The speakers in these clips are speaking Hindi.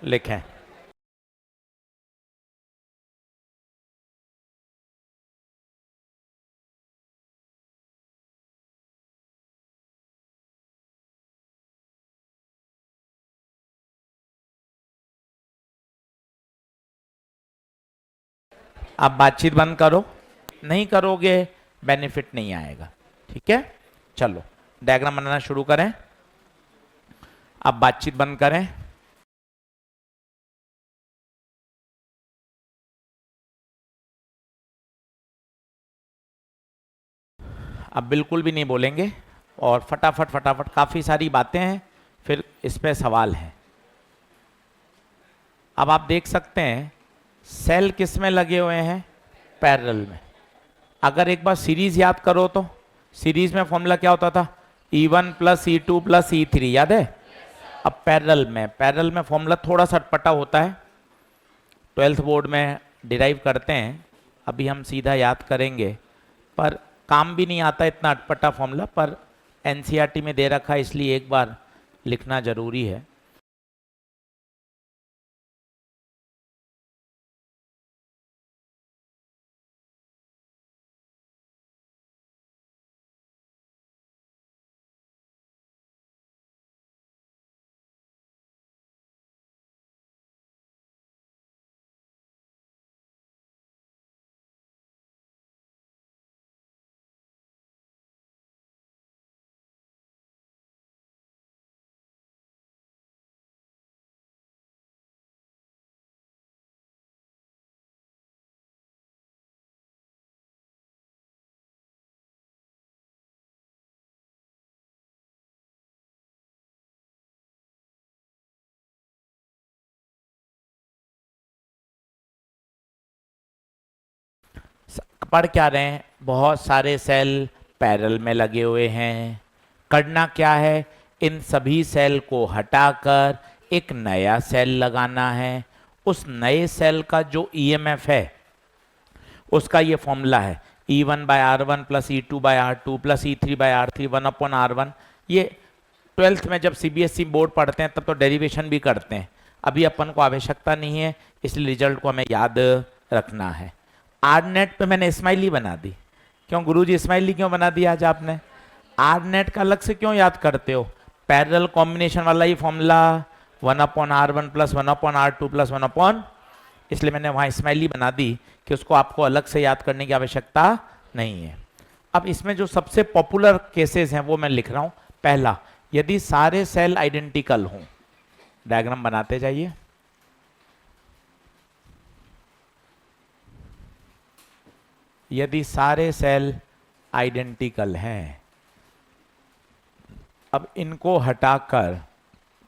लिखें। आप बातचीत बंद करो, नहीं करोगे बेनिफिट नहीं आएगा। ठीक है, चलो डायग्राम बनाना शुरू करें। आप बातचीत बंद करें। अब बिल्कुल भी नहीं बोलेंगे और फटाफट फटाफट, काफ़ी सारी बातें हैं, फिर इस पे सवाल है। अब आप देख सकते हैं सेल किस में लगे हुए हैं, पैरेलल में। अगर एक बार सीरीज याद करो तो सीरीज में फॉर्मूला क्या होता था, E1 plus E2 plus E3, याद है। अब पैरेलल में फॉर्मूला थोड़ा सा अटपटा होता है, 12th बोर्ड में डिराइव करते हैं, अभी हम सीधा याद करेंगे, पर काम भी नहीं आता इतना अटपटा फॉर्मूला, पर एनसीईआरटी में दे रखा है इसलिए एक बार लिखना जरूरी है। पढ़ क्या रहे हैं, बहुत सारे सेल पैरेलल में लगे हुए हैं। करना क्या है, इन सभी सेल को हटाकर एक नया सेल लगाना है। उस नए सेल का जो ईएमएफ है उसका ये फॉर्मूला है, E1 by R1 plus E2 by R2 plus E3 by R3 1 upon R1। ये 12th में जब सीबीएसई बोर्ड पढ़ते हैं तब तो डेरिवेशन भी करते हैं, अभी अपन को आवश्यकता नहीं है, इसलिए रिजल्ट को हमें याद रखना है। आर नेट पे मैंने स्माइली बना दी, क्यों गुरुजी स्माइली क्यों बना दिया आज आपने? आर नेट का अलग से क्यों याद करते हो, पैरेलल कॉम्बिनेशन वाला ही formula 1 upon R1 plus 1 upon R2 plus 1 upon, इसलिए मैंने वहाँ स्माइली बना दी कि उसको आपको अलग से याद करने की आवश्यकता नहीं है। अब इसमें जो सबसे पॉपुलर केसेस हैं वो मैं लिख रहा हूँ। पहला, यदि सारे सेल आइडेंटिकल हों, डायग्राम बनाते जाइए। यदि सारे सेल आइडेंटिकल हैं, अब इनको हटाकर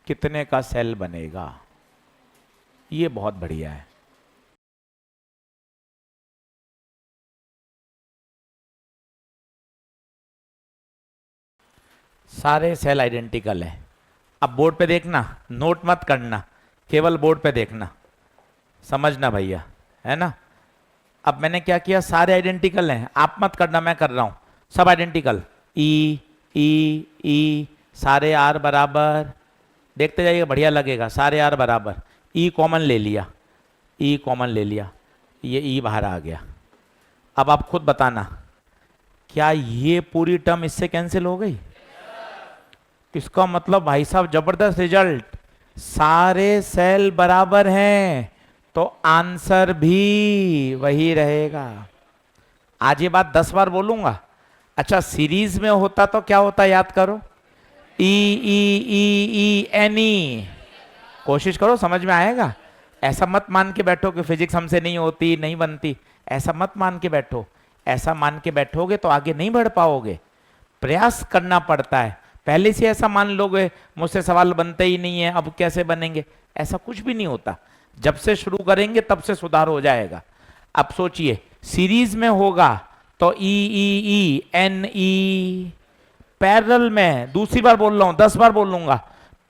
कितने का सेल बनेगा, ये बहुत बढ़िया है। सारे सेल आइडेंटिकल हैं। अब बोर्ड पे देखना, नोट मत करना, केवल बोर्ड पे देखना, समझना भैया, है ना। अब मैंने क्या किया, सारे आइडेंटिकल हैं, आप मत करना, मैं कर रहा हूं, सब आइडेंटिकल, ई ई ई, सारे आर बराबर, देखते जाइएगा बढ़िया लगेगा, सारे आर बराबर, ई कॉमन ले लिया, ई कॉमन ले लिया, ये ई बाहर आ गया। अब आप खुद बताना, क्या ये पूरी टर्म इससे कैंसिल हो गई? इसका मतलब भाई साहब जबरदस्त रिजल्ट, सारे सेल बराबर हैं तो आंसर भी वही रहेगा। आज ये बात 10 बार बोलूंगा। अच्छा, सीरीज में होता तो क्या होता, याद करो, ई E E E N E, कोशिश करो समझ में आएगा। ऐसा मत मान के बैठो कि फिजिक्स हमसे नहीं होती, नहीं बनती, ऐसा मत मान के बैठो। ऐसा मान के बैठोगे तो आगे नहीं बढ़ पाओगे, प्रयास करना पड़ता है। पहले से ऐसा मान लोगे मुझसे सवाल बनते ही नहीं है, अब कैसे बनेंगे, ऐसा कुछ भी नहीं होता। जब से शुरू करेंगे तब से सुधार हो जाएगा। अब सोचिए, सीरीज में होगा तो ई E E N E, parallel में, दूसरी बार बोल रहा हूं, 10 बार बोल लूंगा,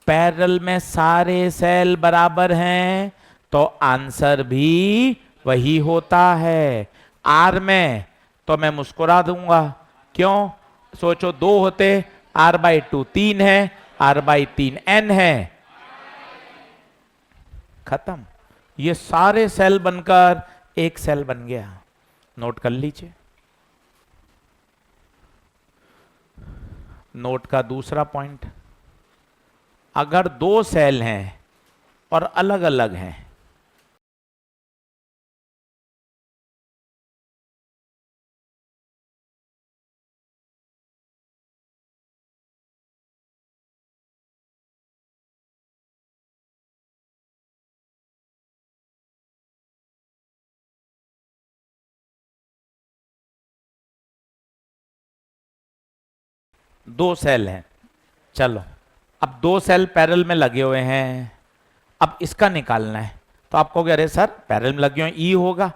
पैरेलल में सारे सेल बराबर हैं तो आंसर भी वही होता है। आर में तो मैं मुस्कुरा दूंगा, क्यों? सोचो, 2 होते, R/2 3 है, R/3 n है, खत्म। ये सारे सेल बनकर एक सेल बन गया। नोट कर लीजिए। नोट का दूसरा पॉइंट, अगर दो सेल हैं और अलग अलग हैं, दो सेल हैं, चलो अब दो सेल पैरेलल में लगे हुए हैं, अब इसका निकालना है। तो आप कहोगे अरे सर पैरेलल में लगे हुए ई होगा।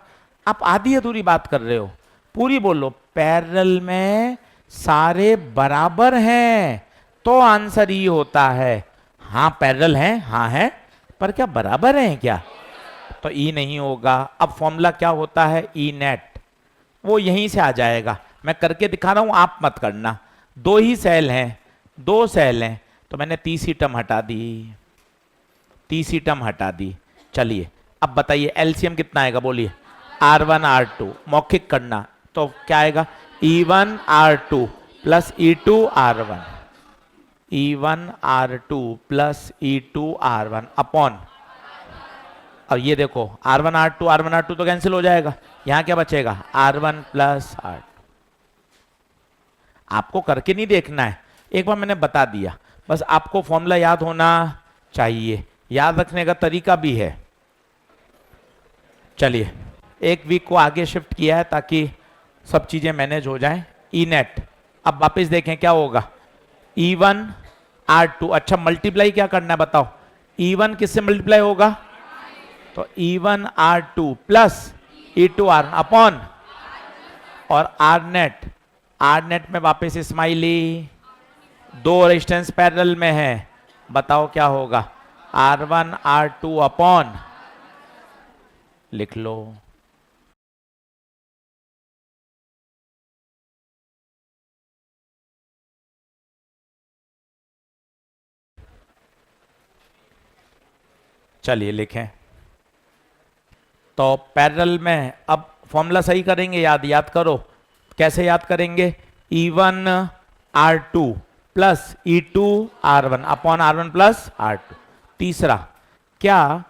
आप आधी अधूरी बात कर रहे हो, पूरी बोलो। पैरेलल में सारे बराबर हैं तो आंसर ई होता है। हाँ पैरेलल हैं, हाँ है, पर क्या बराबर हैं क्या? तो ई नहीं होगा। अब फॉर्मूला क्या होता है? ई नेट, वो यहीं से आ जाएगा। मैं करके दिखा रहा हूं, आप मत करना। दो ही सेल हैं, दो सेल हैं, तो मैंने तीसरी टर्म हटा दी, तीसरी टर्म हटा दी। चलिए अब बताइए एलसीएम कितना आएगा, बोलिए। R1 R2 मौखिक करना, तो क्या आएगा? E1 R2 plus E2 R1, E1 R2 plus E2 R1 upon, और ये देखो R1 R2 तो कैंसिल हो जाएगा, यहां क्या बचेगा? R1 plus R2। आपको करके नहीं देखना है, एक बार मैंने बता दिया, बस आपको फॉर्मूला याद होना चाहिए। याद रखने का तरीका भी है। चलिए एक वीक को आगे शिफ्ट किया है ताकि सब चीजें मैनेज हो जाएं। ई नेट, अब वापस देखें क्या होगा? E1 R2, अच्छा मल्टीप्लाई क्या करना है बताओ? E1 किससे मल्टीप्लाई होगा? तो E1 R2 plus E2 R upon, और R नेट, आर नेट में वापस स्माइली, दो रेजिस्टेंस पैरेलल में है, बताओ क्या होगा? R1 R2 अपॉन, लिख लो। चलिए लिखें। तो पैरेलल में अब फॉर्मूला सही करेंगे, याद करो। कैसे याद करेंगे? E1 R2 plus E2 R1 upon R1 plus R2। तीसरा, क्या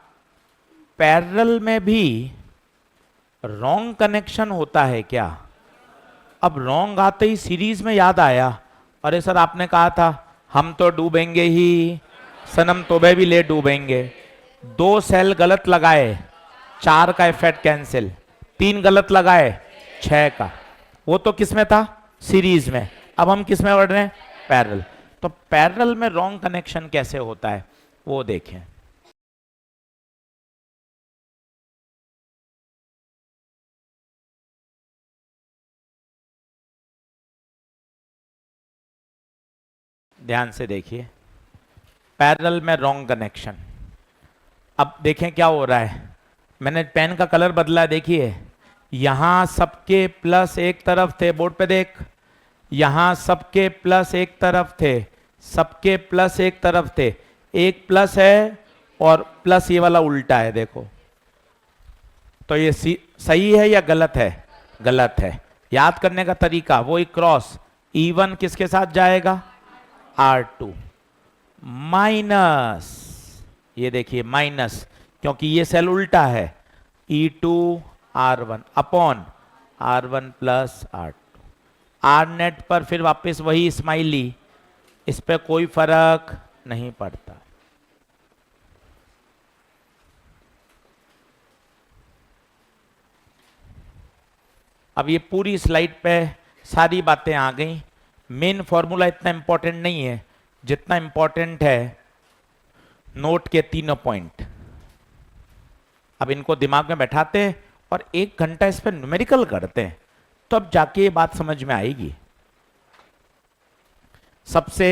पैरेलल में भी रॉन्ग कनेक्शन होता है क्या? अब रॉन्ग आते ही सीरीज में याद आया, अरे सर आपने कहा था हम तो डूबेंगे ही, सनम तोबे भी ले डूबेंगे। दो सेल गलत लगाए, 4 का इफेक्ट कैंसिल, 3 गलत लगाए, 6 का। वो तो किस में था? सीरीज में। अब हम किस में पढ़ रहे हैं? पैरेलल। तो पैरेलल में रॉन्ग कनेक्शन कैसे होता है वो देखें। ध्यान से देखिए, पैरेलल में रॉन्ग कनेक्शन। अब देखें क्या हो रहा है, मैंने पेन का कलर बदला है, देखिए यहां सबके प्लस एक तरफ थे, बोर्ड पे देख, यहां सबके प्लस एक तरफ थे, सबके प्लस एक तरफ थे, एक प्लस है और प्लस ये वाला उल्टा है, देखो। तो ये सही है या गलत है? गलत है। याद करने का तरीका वही, क्रॉस। E1 किसके साथ जाएगा? R2 माइनस, ये देखिए माइनस, क्योंकि ये सेल उल्टा है, E2 R1 upon R1 plus R2। Are net पर फिर वापस वही स्माइली, इस पे कोई फर्क नहीं पड़ता। अब ये पूरी स्लाइड पे सारी बातें आ गई। मेन फॉर्मूला इतना इंपॉर्टेंट नहीं है जितना इंपॉर्टेंट है नोट के तीनों पॉइंट। अब इनको दिमाग में बैठाते हैं और 1 घंटा इस पर न्यूमेरिकल करते हैं, तो अब जाके ये बात समझ में आएगी। सबसे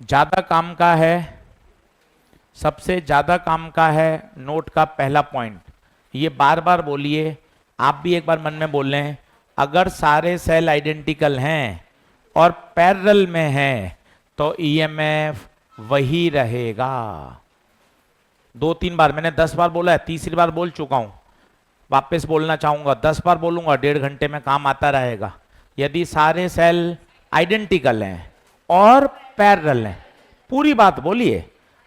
ज्यादा काम का है, सबसे ज्यादा काम का है नोट का पहला पॉइंट। ये बार बार बोलिए, आप भी एक बार मन में बोल लें, अगर सारे सेल आइडेंटिकल हैं और पैरेलल में हैं तो ईएमएफ वही रहेगा। 2-3 बार, मैंने 10 बार बोला है, तीसरी बार बोल चुका हूं, वापस बोलना चाहूंगा, 10 बार बोलूंगा, 1.5 घंटे में काम आता रहेगा। यदि सारे सेल आइडेंटिकल हैं और पैरेलल हैं, पूरी बात बोलिए,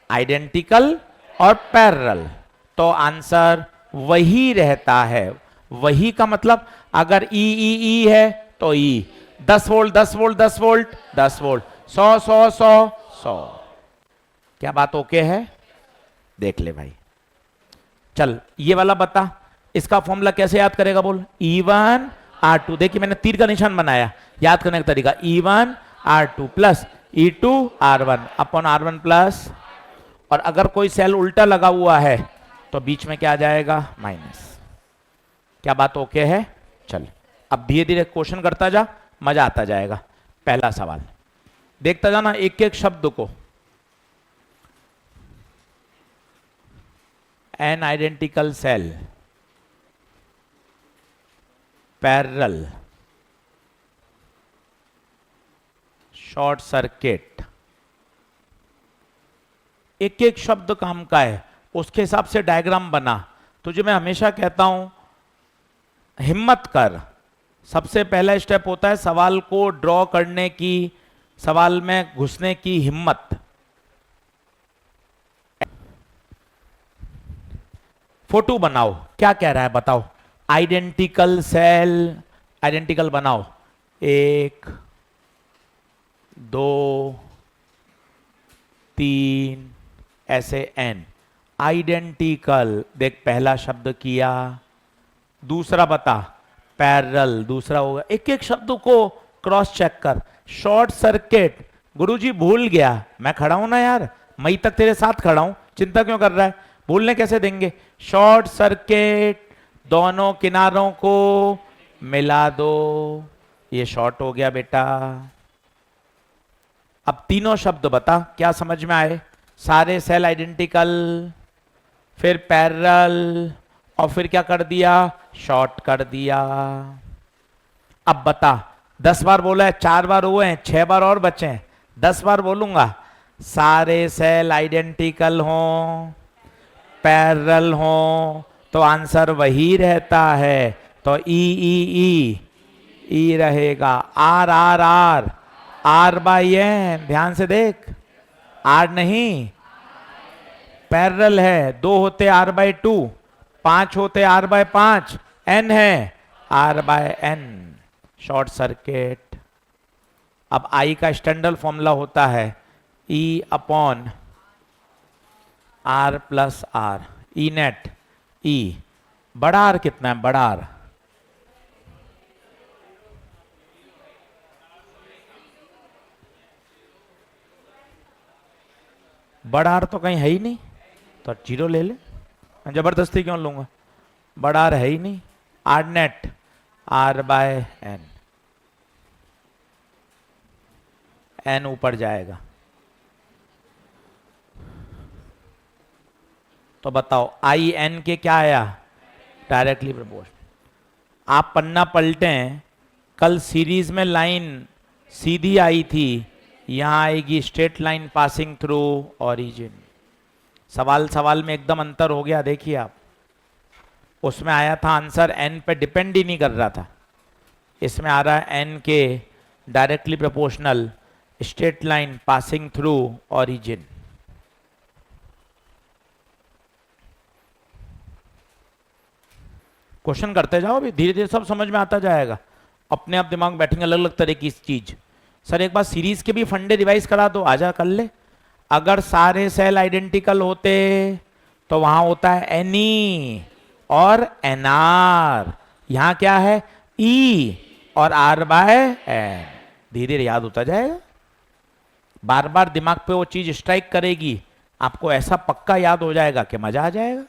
आइडेंटिकल और पैरेलल, तो आंसर वही रहता है। वही का मतलब अगर ई ई ई है तो ई, 10 वोल्ट 10 वोल्ट 10 वोल्ट 10 वोल्ट, 100 100 100 100। क्या बात ओके है? देख ले भाई। चल ये वाला बता, इसका फॉर्मूला कैसे याद करेगा बोल? E1 R2, देखिए मैंने तीर का निशान बनाया, याद करने का तरीका, E1 R2 plus E2 R1 upon R1 plus, और अगर कोई सेल उल्टा लगा हुआ है तो बीच में क्या आ जाएगा? माइनस। क्या बात ओके है? चल अब धीरे धीरे क्वेश्चन करता जा, मजा आता जाएगा। पहला सवाल देखता जाना एक एक शब्द को। N identical cell parallel short circuit, एक एक शब्द काम का है, उसके हिसाब से डायग्राम बना। तुझे मैं हमेशा कहता हूं हिम्मत कर। सबसे पहला स्टेप होता है सवाल को ड्रॉ करने की, सवाल में घुसने की हिम्मत। फोटो बनाओ, क्या कह रहा है बताओ? आइडेंटिकल सेल, आइडेंटिकल बनाओ, 1 2 3 ऐसे n आइडेंटिकल। देख पहला शब्द किया, दूसरा बता पैरेलल, दूसरा होगा। एक एक शब्द को क्रॉस चेक कर। शॉर्ट सर्किट, गुरुजी भूल गया, मैं खड़ा हूं ना यार, मई तक तेरे साथ खड़ा हूं, चिंता क्यों कर रहा है? भूलने कैसे देंगे? शॉर्ट सर्किट, दोनों किनारों को मिला दो, ये शॉर्ट हो गया बेटा। अब तीनों शब्द बता क्या समझ में आए? सारे सेल आइडेंटिकल, फिर पैरेलल, और फिर क्या कर दिया? शॉर्ट कर दिया। अब बता, 10 बार बोला है, 4 बार हुए हैं, 6 बार और बचे हैं, 10 बार बोलूंगा। सारे सेल आइडेंटिकल हों, पैरेलल हों, तो आंसर वही रहता है। तो ई ई ई रहेगा। R R R, R by N, ध्यान से देख, आर नहीं, पैरेलल है, 2 होते आर बाई 2, 5 होते आर बाय 5, एन है R by N, short circuit. अब आई का स्टैंडर्ड फॉर्मूला होता है E upon R plus R, E net. E बड़ा आर कितना है? बड़ा आर बड़ा आर तो कहीं है ही नहीं, तो 0 ले ले, जबरदस्ती क्यों लूंगा? बड़ा आर है ही नहीं। R net R by N, N ऊपर जाएगा। तो बताओ आई एन के क्या आया? Directly proportional. आप पन्ना पलटें, कल सीरीज में लाइन सीधी आई थी, यहां आएगी straight line passing through origin. सवाल सवाल में एकदम अंतर हो गया, देखिए आप। उसमें आया था आंसर एन पे डिपेंड ही नहीं कर रहा था, इसमें आ रहा है एन के directly proportional straight line passing through origin. Question करते जाओ, अभी धीरे धीरे सब समझ में आता जाएगा, अपने आप दिमाग में बैठेंगे अलग अलग तरह की चीज। सर एक बार सीरीज के भी फंडे रिवाइज करा दो, आजा कर ले। अगर सारे सेल आइडेंटिकल होते तो वहां होता है एनी और एनआर, यहां क्या है? ई और आर बाय एन। धीरे धीरे याद होता जाएगा, बार बार दिमाग पे वो चीज स्ट्राइक करेगी, आपको ऐसा पक्का याद हो जाएगा कि मजा आ जाएगा।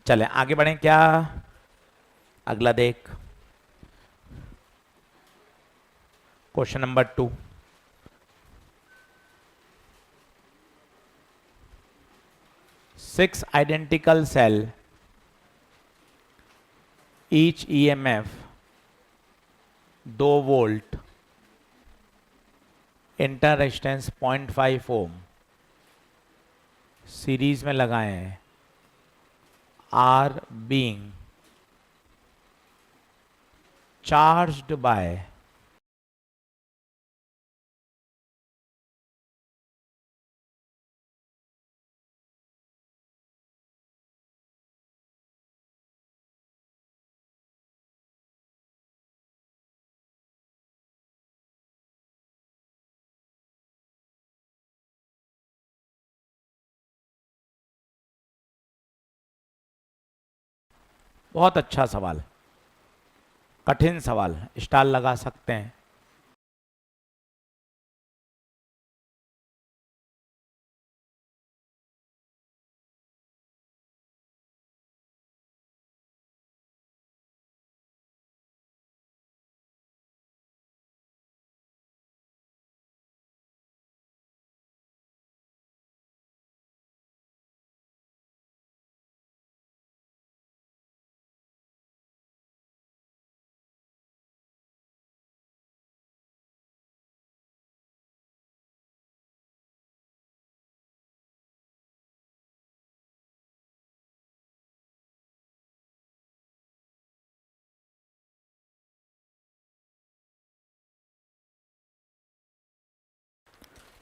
चले आगे बढ़े क्या? अगला देख, question number 2। Six identical cell, each EMF 2 volt, inter resistance 0.5 ओम, सीरीज में लगाए हैं, आर बीइंग चार्ज्ड बाय बहुत अच्छा सवाल, कठिन सवाल, स्टार लगा सकते हैं।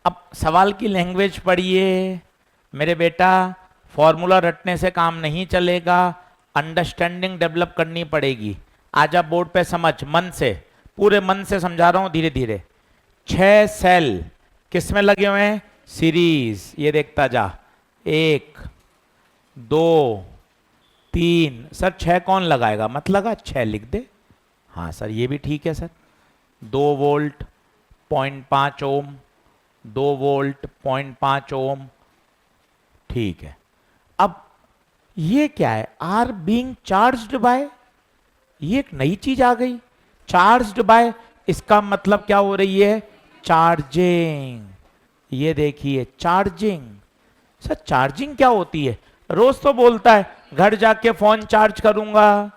अब सवाल की लैंग्वेज पढ़िए मेरे बेटा, फॉर्मूला रटने से काम नहीं चलेगा, अंडरस्टैंडिंग डेवलप करनी पड़ेगी। आज आप बोर्ड पे समझ, मन से, पूरे मन से समझा रहा हूं धीरे धीरे। 6 सेल किस में लगे हुए हैं? सीरीज, ये देखता जा, 1 2 3। सर 6 कौन लगाएगा? मत लगा, 6 लिख दे। हाँ सर ये भी ठीक है सर। 2 वोल्ट 0.5 ओम, 2 वोल्ट 0.5 ओम, ठीक है। अब ये क्या है? आर बीइंग चार्ज्ड बाय, ये एक नई चीज आ गई, चार्ज्ड बाय, इसका मतलब क्या हो रही है? चार्जिंग। ये देखिए चार्जिंग। सर चार्जिंग क्या होती है? रोज तो बोलता है घर जाके फोन चार्ज करूंगा,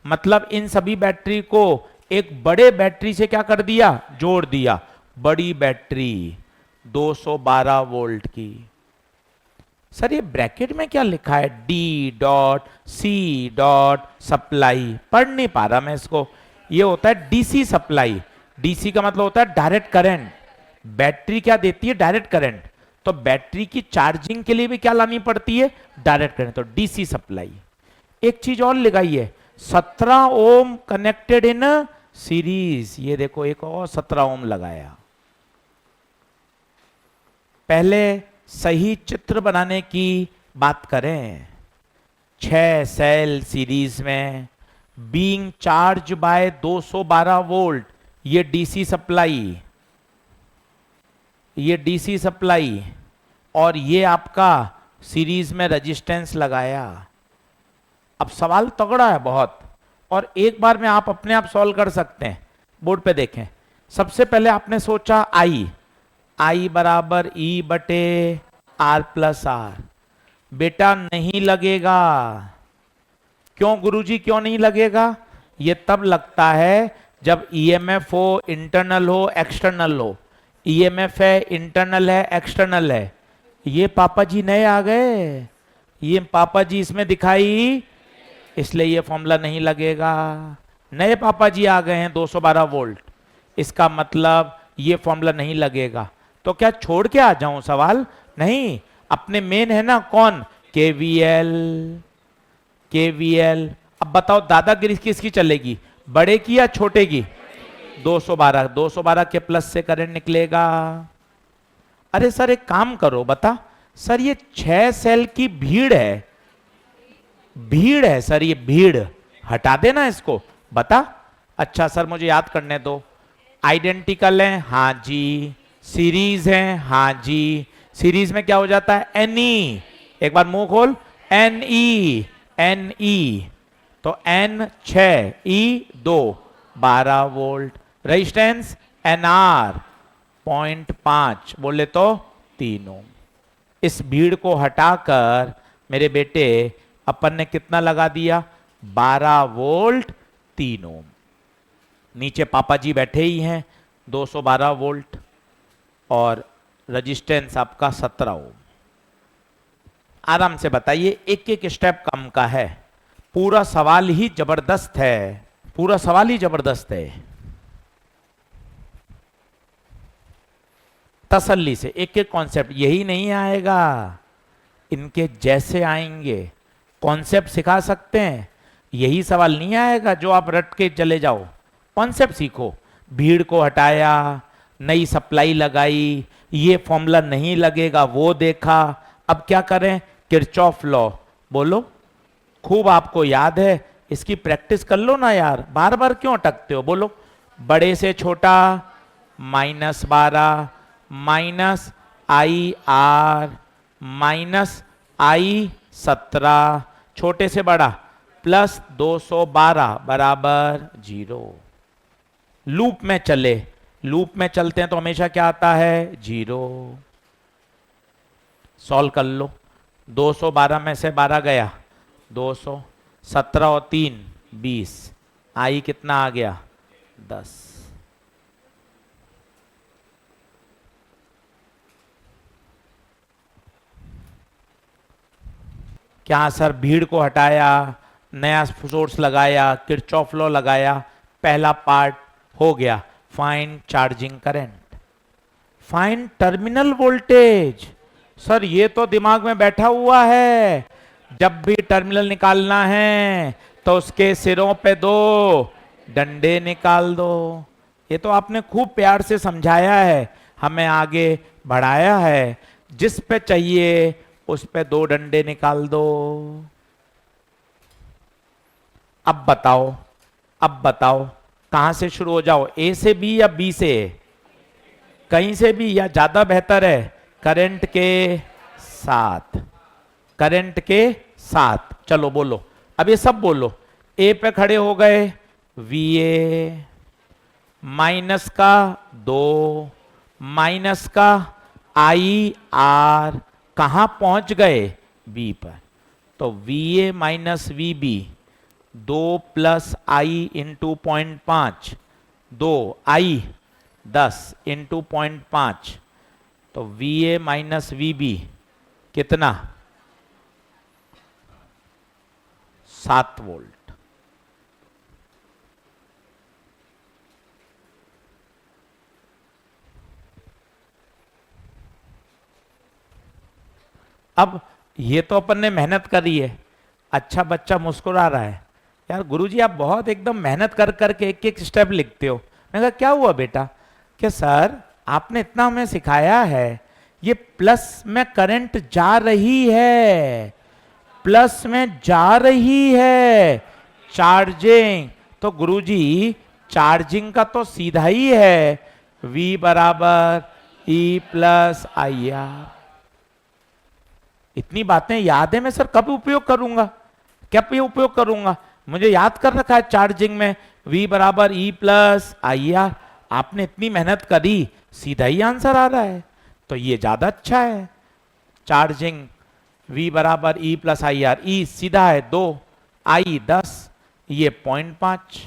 मतलब इन सभी बैटरी को एक बड़े बैटरी से क्या कर दिया? जोड़ दिया। बड़ी बैटरी 212 वोल्ट की। सर ये ब्रैकेट में क्या लिखा है? D.C. सप्लाई, पढ़ नहीं पा रहा मैं इसको। ये होता है डीसी सप्लाई। डीसी का मतलब होता है डायरेक्ट करंट। बैटरी क्या देती है? Direct current. तो बैटरी की चार्जिंग के लिए भी क्या लानी पड़ती है? Direct current. तो डीसी सप्लाई। एक चीज और लगाई है, 17 ओम कनेक्टेड इन सीरीज। ये देखो एक और 17 ओम लगाया। पहले सही चित्र बनाने की बात करें। 6 सेल सीरीज में, बीइंग चार्ज बाय 212 वोल्ट, ये डीसी सप्लाई, ये डीसी सप्लाई, और ये आपका सीरीज में रेजिस्टेंस लगाया। अब सवाल तगड़ा है बहुत, और एक बार में आप अपने आप सॉल्व कर सकते हैं। बोर्ड पे देखें। सबसे पहले आपने सोचा आई बराबर ई बटे आर प्लस आर। बेटा नहीं लगेगा। क्यों गुरुजी क्यों नहीं लगेगा? ये तब लगता है जब ईएमएफ हो, इंटरनल हो, एक्सटर्नल हो। ईएमएफ है, इंटरनल है, एक्सटर्नल है। ये पापा जी नए आ गए, ये पापा जी इसमें दिखाई, इसलिए ये फॉर्मूला नहीं लगेगा। नए पापा जी आ गए हैं 212 वोल्ट, इसका मतलब ये फॉर्मूला नहीं लगेगा। तो क्या छोड़ के आ जाऊं सवाल? नहीं, अपने मेन है ना कौन? केवीएल। केवीएल। अब बताओ दादागिरी किसकी चलेगी, बड़े की या छोटे की? 212। 212 के प्लस से करंट निकलेगा। अरे सर एक काम करो, बता सर, ये 6 सेल की भीड़ है, भीड़ है सर, ये भीड़ हटा देना इसको, बता। अच्छा सर मुझे याद करने दो। आइडेंटिकल है, हाँ जी। सीरीज है, हाँ जी। सीरीज में क्या हो जाता है? एनई। एक बार मुंह खोल। N E, N E. तो N 6, E 2, 12 volt. Resistance N R 0.5, बोले तो 3 ओम। इस भीड़ को हटाकर मेरे बेटे अपन ने कितना लगा दिया? 12 वोल्ट 3 ओम। नीचे पापा जी बैठे ही हैं, 212 वोल्ट, और रजिस्टेंस आपका 17 ओम। आराम से बताइए, एक एक स्टेप कम का है। पूरा सवाल ही जबरदस्त है, पूरा सवाल ही जबरदस्त है। तसल्ली से एक एक कॉन्सेप्ट, यही नहीं आएगा, इनके जैसे आएंगे। कॉन्सेप्ट सिखा सकते हैं, यही सवाल नहीं आएगा जो आप रट के चले जाओ। कॉन्सेप्ट सीखो। भीड़ को हटाया, नई सप्लाई लगाई, ये फॉर्मूला नहीं लगेगा वो देखा, अब क्या करें, किरचॉफ लॉ बोलो, खूब आपको याद है, इसकी प्रैक्टिस कर लो ना यार, बार बार क्यों अटकते हो, बोलो। बड़े से छोटा -12 माइनस आई आर माइनस आई 17, छोटे से बड़ा प्लस 212 बराबर 0। लूप में चले, लूप में चलते हैं तो हमेशा क्या आता है, 0। सॉल्व कर लो, 212 में से 12 गया 200, 17 और 3 20, आई कितना आ गया 10। क्या सर, भीड़ को हटाया, नया सोर्स लगाया, किरचॉफ लॉ लगाया, पहला पार्ट हो गया। Find charging current, find terminal voltage. Sir ये तो दिमाग में बैठा हुआ है, जब भी टर्मिनल निकालना है तो उसके सिरों पे 2 डंडे निकाल दो। ये तो आपने खूब प्यार से समझाया है, हमें आगे बढ़ाया है। जिस पे चाहिए उस पे 2 डंडे निकाल दो। अब बताओ, अब बताओ कहां से शुरू हो जाओ, ए से बी या बी से ए? कहीं से भी, या ज्यादा बेहतर है करंट के साथ, करंट के साथ। चलो बोलो, अब ये सब बोलो। ए पे खड़े हो गए, वी ए माइनस का 2 माइनस का आई आर, कहां पहुंच गए, बी पर। तो V A minus V B, 2 plus I into 0.5, 2 I 10 into 0.5, तो V A minus V B कितना, 7 वोल्ट। अब ये तो अपन ने मेहनत करी है। अच्छा बच्चा मुस्कुरा रहा है, यार गुरुजी आप बहुत एकदम मेहनत कर करके एक एक स्टेप लिखते हो। मैंने कहा क्या हुआ बेटा, कि सर आपने इतना हमें सिखाया है, ये प्लस में करंट जा रही है, प्लस में जा रही है चार्जिंग, तो गुरुजी चार्जिंग का तो सीधा ही है, V बराबर E प्लस आई आर। इतनी बातें याद है, मैं सर कब उपयोग करूंगा, कब ये उपयोग करूंगा, मुझे याद कर रखा है चार्जिंग में V बराबर E प्लस आई आर। आपने इतनी मेहनत करी, सीधा ही आंसर आ रहा है, तो ये ज्यादा अच्छा है। चार्जिंग V बराबर E plus I R, E सीधा है 2, I 10, ये 0.5,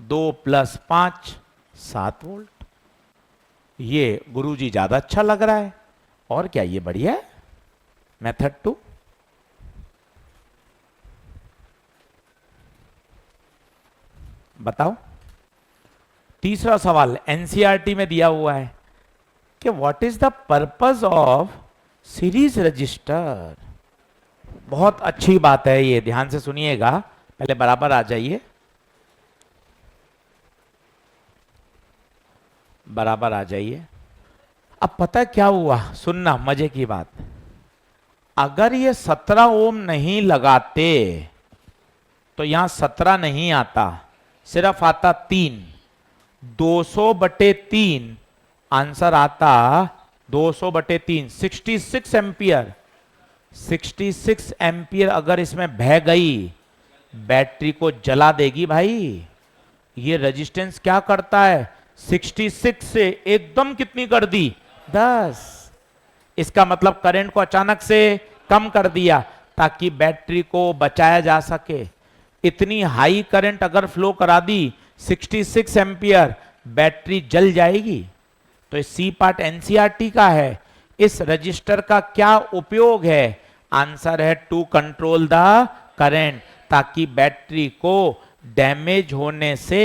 2 प्लस 5 7 वोल्ट। ये गुरुजी ज्यादा अच्छा लग रहा है, और क्या ये बढ़िया है। मेथड 2, बताओ। तीसरा सवाल एनसीईआरटी में दिया हुआ है कि what is the purpose of series register. बहुत अच्छी बात है, ये ध्यान से सुनिएगा, पहले बराबर आ जाइए, बराबर आ जाइए। अब पता है क्या हुआ, सुनना मजे की बात, अगर ये 17 ओम नहीं लगाते तो यहां 17 नहीं आता, सिर्फ आता 3, 200/3 आंसर आता 200/3, 66 एम्पियर। 66 एम्पियर अगर इसमें बह गई, बैटरी को जला देगी भाई। ये रेजिस्टेंस क्या करता है, 66 से एकदम कितनी कर दी, 10। इसका मतलब करंट को अचानक से कम कर दिया ताकि बैटरी को बचाया जा सके। इतनी हाई करंट अगर फ्लो करा दी 66 एम्पियर, बैटरी जल जाएगी। तो सी पार्ट एनसीईआरटी का है। इस रजिस्टर का क्या उपयोग है, आंसर है टू कंट्रोल द करंट, ताकि बैटरी को डैमेज होने से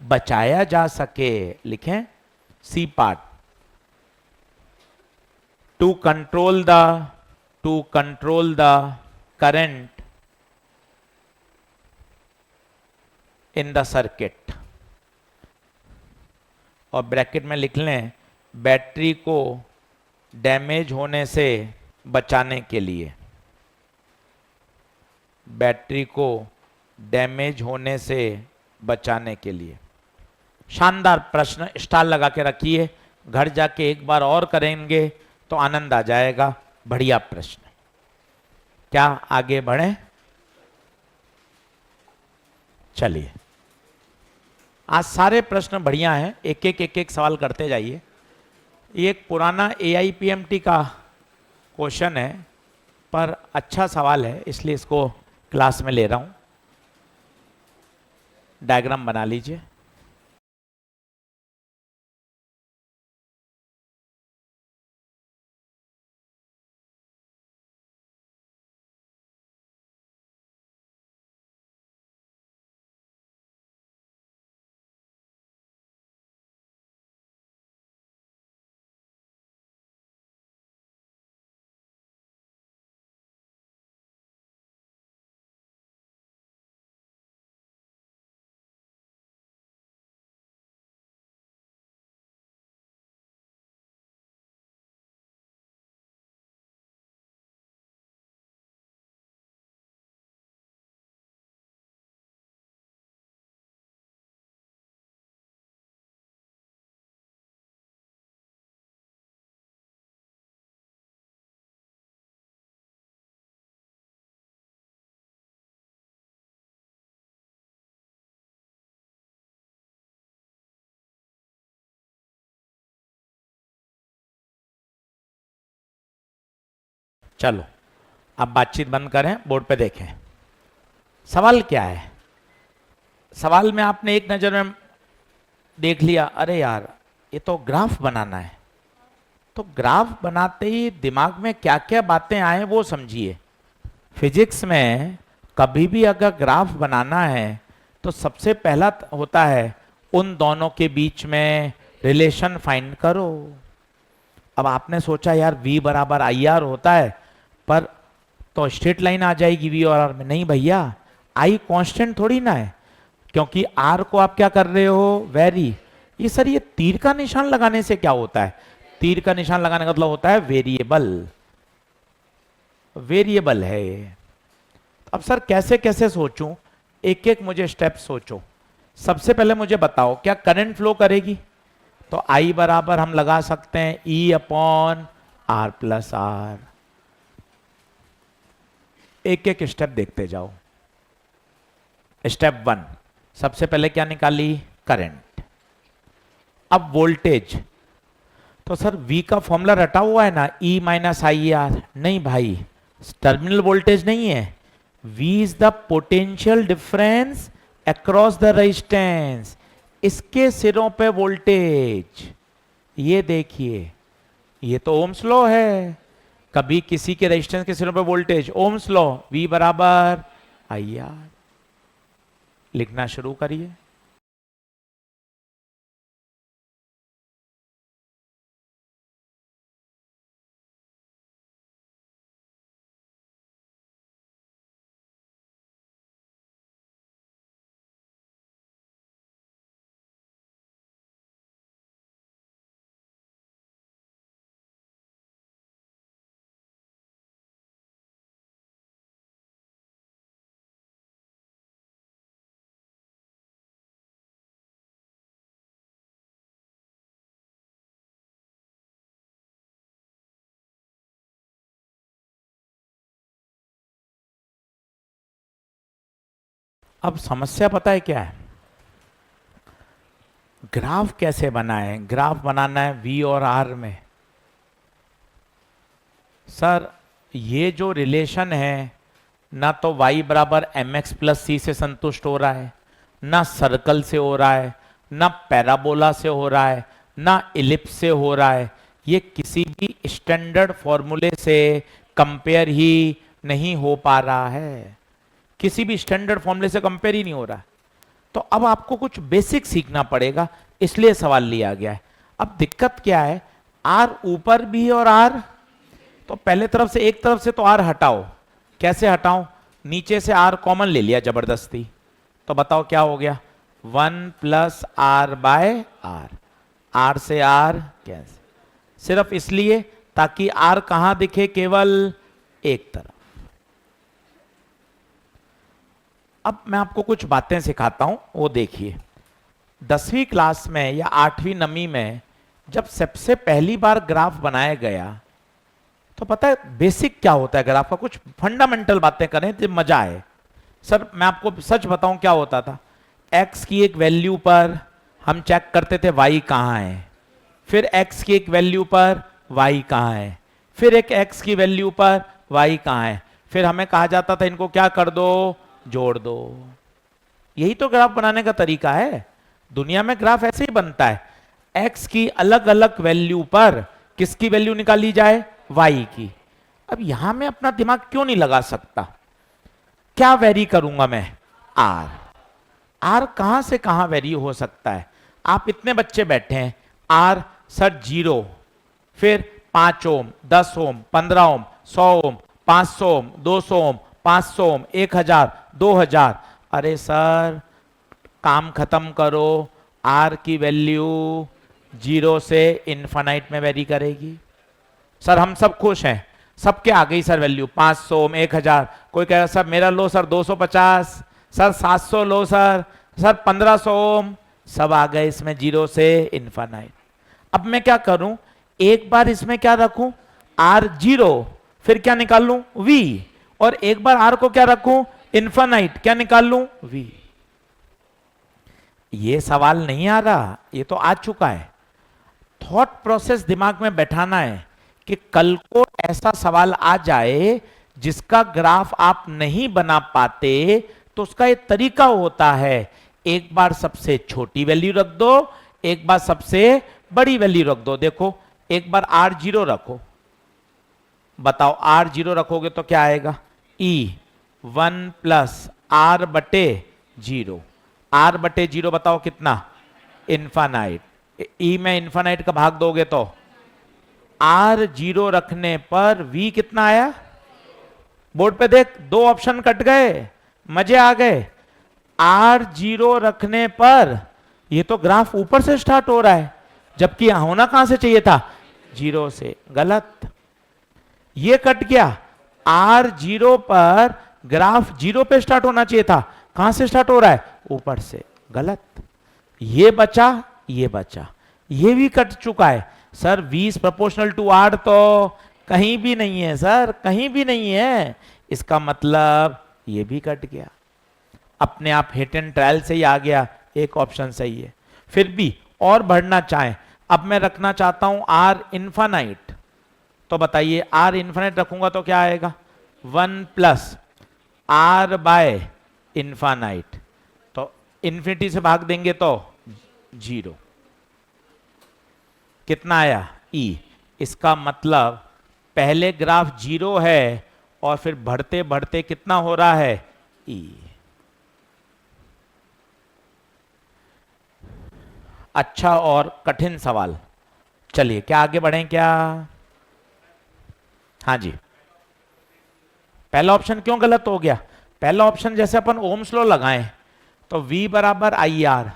बचाया जा सके। लिखें C part, to control the current in the circuit, और ब्रैकेट में लिख लें बैटरी को डैमेज होने से बचाने के लिए, बैटरी को डैमेज होने से बचाने के लिए। शानदार प्रश्न, स्टार लगा के रखिए, घर जाके एक बार और करेंगे तो आनंद आ जाएगा। बढ़िया प्रश्न। क्या आगे बढ़े? चलिए, आज सारे प्रश्न बढ़िया हैं, एक एक सवाल करते जाइए। ये एक पुराना AIPMT का क्वेश्चन है, पर अच्छा सवाल है, इसलिए इसको क्लास में ले रहा हूं। डायग्राम बना लीजिए। चलो, अब बातचीत बंद करें, बोर्ड पे देखें। सवाल क्या है? सवाल में आपने एक नजर में देख लिया, अरे यार ये तो ग्राफ बनाना है। तो ग्राफ बनाते ही दिमाग में क्या क्या बातें आए वो समझिए। फिजिक्स में कभी भी अगर ग्राफ बनाना है तो सबसे पहला होता है उन दोनों के बीच में रिलेशन फाइंड करो। अब आपने सोचा यार V बराबर IR होता है, पर तो स्ट्रेट लाइन आ जाएगी V और R में। नहीं भैया, I कांस्टेंट थोड़ी ना है, क्योंकि R को आप क्या कर रहे हो? वेरी। ये सर, ये तीर का निशान लगाने से क्या होता है? तीर का निशान लगाने का मतलब होता है वेरिएबल, वेरिएबल है ये। अब सर कैसे कैसे सोचूं? एक एक मुझे स्टेप सोचो। सबसे पहले मुझे बताओ, क्या करंट फ्लो करेगी? तो I बराबर हम लगा सकते हैं E/R प्लस R। एक एक स्टेप देखते जाओ। स्टेप 1, सबसे पहले क्या निकाली? करंट। अब वोल्टेज, तो सर V का फॉर्मूला रटा हुआ है ना, E-IR। नहीं भाई, टर्मिनल वोल्टेज नहीं है। V is the potential difference across the resistance, इसके सिरों पे वोल्टेज। ये देखिए, ये तो ओम्स लॉ है, कभी किसी के रेजिस्टेंस के सिरों पे वोल्टेज, ओम्स लॉ, V बराबर IR। लिखना शुरू करिए। अब समस्या पता है क्या है? ग्राफ कैसे बनाए? ग्राफ बनाना है V और R में। सर ये जो रिलेशन है, ना तो y बराबर mx प्लस c से संतुष्ट हो रहा है, ना सर्कल से हो रहा है, ना पैराबोला से हो रहा है, ना इलिप्स से हो रहा है। ये किसी भी स्टैंडर्ड फॉर्मूले से कंपेयर ही नहीं हो पा रहा है, किसी भी स्टैंडर्ड फॉर्मूले से कंपेयर ही नहीं हो रहा। तो अब आपको कुछ बेसिक सीखना पड़ेगा, इसलिए सवाल लिया गया है। अब दिक्कत क्या है, आर ऊपर भी और आर, तो पहले तरफ से एक तरफ से तो आर हटाओ। कैसे हटाऊं, नीचे से आर कॉमन ले लिया जबरदस्ती, तो बताओ क्या हो गया, 1 plus R by R, R से आर कैंसिल, सिर्फ इसलिए ताकि आर कहां दिखे, केवल एक तरफ। अब मैं आपको कुछ बातें सिखाता हूं, वो देखिए। 10वीं क्लास में या 8वीं नवी में जब सबसे पहली बार ग्राफ बनाया गया, तो पता है बेसिक क्या होता है ग्राफ का, कुछ फंडामेंटल बातें करें तो मजा आए। सर मैं आपको सच बताऊं क्या होता था, x की एक वैल्यू पर हम चेक करते थे y कहां है, फिर x की एक वैल्यू पर y कहां है, फिर एक x की वैल्यू पर y कहां है, फिर हमें कहा जाता था इनको क्या कर दो, जोड़ दो। यही तो ग्राफ बनाने का तरीका है, दुनिया में ग्राफ ऐसे ही बनता है। x की अलग अलग वैल्यू पर किसकी वैल्यू निकाली जाए, y की। अब यहां मैं अपना दिमाग क्यों नहीं लगा सकता, क्या वेरी करूंगा मैं, r। r कहां से कहां वेरी हो सकता है, आप इतने बच्चे बैठे हैं, r सर 0, फिर 5 ओम, 10 ओम, 15 ओम, 100 ओम, 500 ओम, 200 ओम, 500 ओम, 1000, 2000। अरे सर काम खत्म करो, आर की वैल्यू 0 से इनफाइनाइट में वेरी करेगी। सर हम सब खुश हैं, सबके आ गई सर वैल्यू 500 ओम, 1000। कोई कह रहा सर मेरा लो सर 250, सर 700 लो सर 1500 ओम, सब आ गए इसमें 0 से इनफाइनाइट। अब मैं क्या करूं, एक बार इसमें क्या रखूं, आर 0, फिर क्या निकाल लूं, v, और एक बार आर को क्या रखूं, इनफाइनाइट, क्या निकाल लूं, v। ये सवाल नहीं आ रहा, ये तो आ चुका है। थॉट प्रोसेस दिमाग में बैठाना है कि कल को ऐसा सवाल आ जाए जिसका ग्राफ आप नहीं बना पाते, तो उसका एक तरीका होता है, एक बार सबसे छोटी वैल्यू रख दो, एक बार सबसे बड़ी वैल्यू रख दो। देखो एक बार r0 रखो, बताओ r0 रखोगे तो क्या आएगा, e 1 प्लस r बटे 0, r बटे 0 बताओ कितना, इनफाइनाइट। e में इनफाइनाइट का भाग दोगे तो r0 रखने पर v कितना आया, बोर्ड पे देख, दो ऑप्शन कट गए, मजे आ गए। r0 रखने पर ये तो ग्राफ ऊपर से स्टार्ट हो रहा है, जबकि यहां होना कहां से चाहिए था, 0 से, गलत। ये कट गया, r0 पर ग्राफ 0 पे स्टार्ट होना चाहिए था, कहां से स्टार्ट हो रहा है, ऊपर से, गलत। ये बचा, ये बचा, ये भी कट चुका है। Sir v is proportional to r तो कहीं भी नहीं है सर, कहीं भी नहीं है, इसका मतलब ये भी कट गया, अपने आप हिट एंड ट्रायल से ही आ गया, एक ऑप्शन सही है। फिर भी और बढ़ना चाहें, अब मैं रखना चाहता हूं r इनफाइनाइट, तो बताइए r इनफाइनाइट रखूंगा तो क्या आएगा, 1 प्लस r बाय इनफाइनाइट, तो इन्फिनिटी से भाग देंगे तो 0, कितना आया, e। इसका मतलब पहले ग्राफ 0 है और फिर बढ़ते बढ़ते कितना हो रहा है, e। अच्छा और कठिन सवाल, चलिए क्या आगे बढ़ें क्या, हाँ जी। पहला ऑप्शन क्यों गलत हो गया, पहला ऑप्शन जैसे अपन ओम्स लॉ लगाएं तो v बराबर आई आर,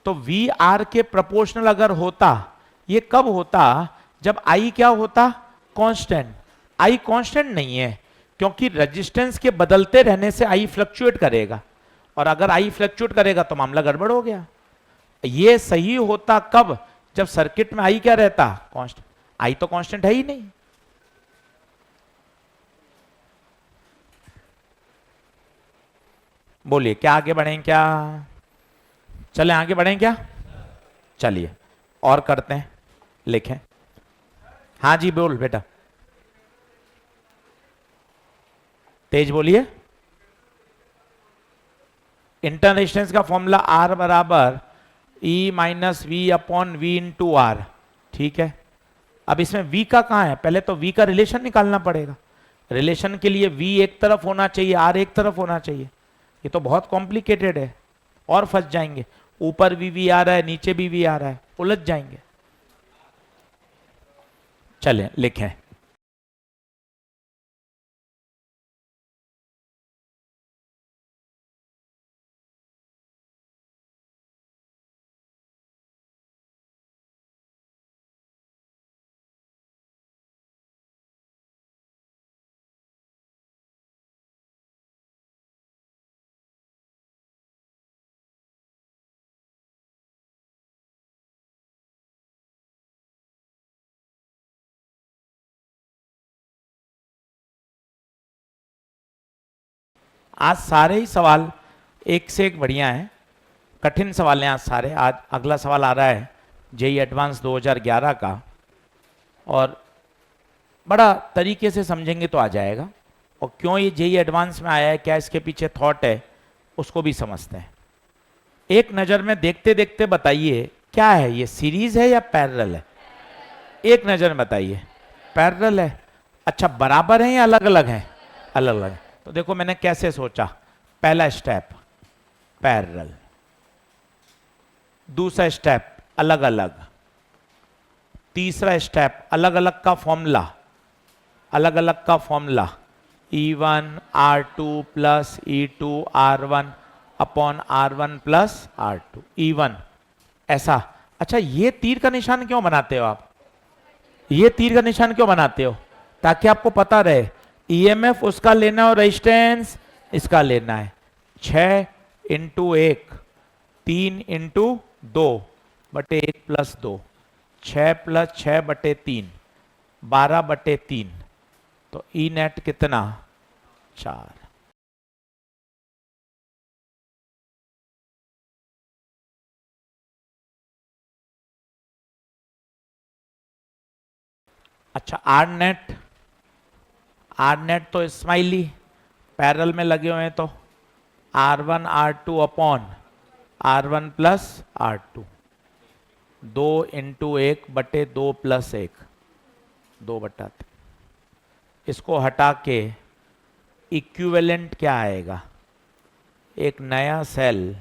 तो v r के प्रोपोर्शनल अगर होता, ये कब होता, जब i क्या होता, कांस्टेंट। i कांस्टेंट नहीं है, क्योंकि रेजिस्टेंस के बदलते रहने से i फ्लक्चुएट करेगा, और अगर i फ्लक्चुएट करेगा तो मामला गड़बड़ हो गया। ये सही होता कब, जब सर्किट में i क्या रहता, कांस्टेंट। i तो कांस्टेंट है ही नहीं। बोलिए क्या आगे बढ़ें क्या, चलें आगे बढ़ें क्या, चलिए और करते हैं, लिखें। हाँ जी बोल बेटा, तेज बोलिए। इंटरनल रेजिस्टेंस का फॉर्मूला R बराबर E minus V upon V into R, ठीक है। अब इसमें V का कहां है, पहले तो V का रिलेशन निकालना पड़ेगा। रिलेशन के लिए V एक तरफ होना चाहिए, R एक तरफ होना चाहिए। ये तो बहुत कॉम्प्लिकेटेड है, और फंस जाएंगे। ऊपर भी V आ रहा है, नीचे भी V आ रहा है, उलझ जाएंगे। चलें लिखें। आज सारे ही सवाल एक से एक बढ़िया हैं, कठिन सवाल हैं आज सारे। आज अगला सवाल आ रहा है जेई एडवांस 2011 का, और बड़ा तरीके से समझेंगे तो आ जाएगा। और क्यों ये जेई एडवांस में आया है, क्या इसके पीछे थॉट है, उसको भी समझते हैं। एक नज़र में देखते देखते बताइए क्या है ये, सीरीज है या पैरेलल है? एक नज़र में बताइए। पैरेलल है। अच्छा, बराबर है या अलग अलग है? अलग अलग है। तो देखो मैंने कैसे सोचा। पहला स्टेप पैरेलल, दूसरा स्टेप अलग अलग, तीसरा स्टेप अलग अलग का फॉर्मूला, अलग अलग का formula E1 R2 plus E2 R1 upon R1 plus R2 E1 ऐसा। अच्छा, ये तीर का निशान क्यों बनाते हो आप? ये तीर का निशान क्यों बनाते हो? ताकि आपको पता रहे ईएमएफ उसका लेना और रेजिस्टेंस इसका लेना है। 6 इंटू 1 3 इंटू 2 बटे 1 प्लस 2, 6 प्लस 6 बटे 3 12 बटे 3, तो ई नेट कितना? 4। अच्छा, आर नेट तो स्माइली पैरेलल में लगे हुए हैं, तो R1 R2 upon R1 plus R2, 2 into 1 बटे 2 प्लस 1, 2 बटा 3। इसको हटा के इक्विवेलेंट क्या आएगा? एक नया सेल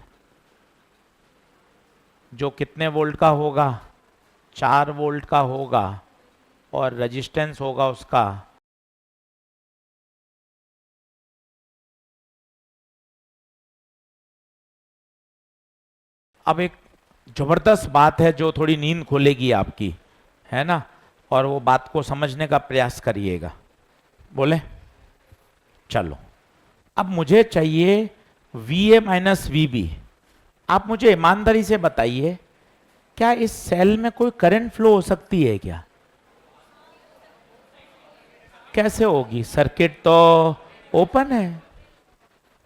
जो कितने वोल्ट का होगा? 4 वोल्ट का होगा, और रेजिस्टेंस होगा उसका अब एक जबरदस्त बात है जो थोड़ी नींद खोलेगी आपकी, है ना, और वो बात को समझने का प्रयास करिएगा। बोले चलो, अब मुझे चाहिए VA माइनस VB। आप मुझे ईमानदारी से बताइए, क्या इस सेल में कोई करंट फ्लो हो सकती है क्या? कैसे होगी? सर्किट तो ओपन है।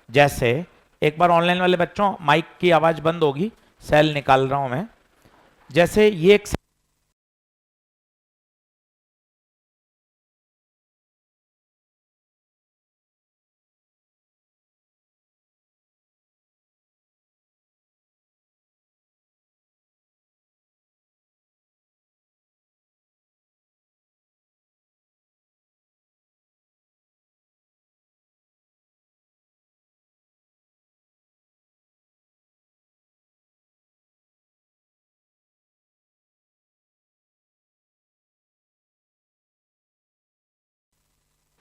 जैसे एक बार ऑनलाइन वाले बच्चों, माइक की आवाज बंद होगी, सेल निकाल रहा हूं मैं। जैसे ये एक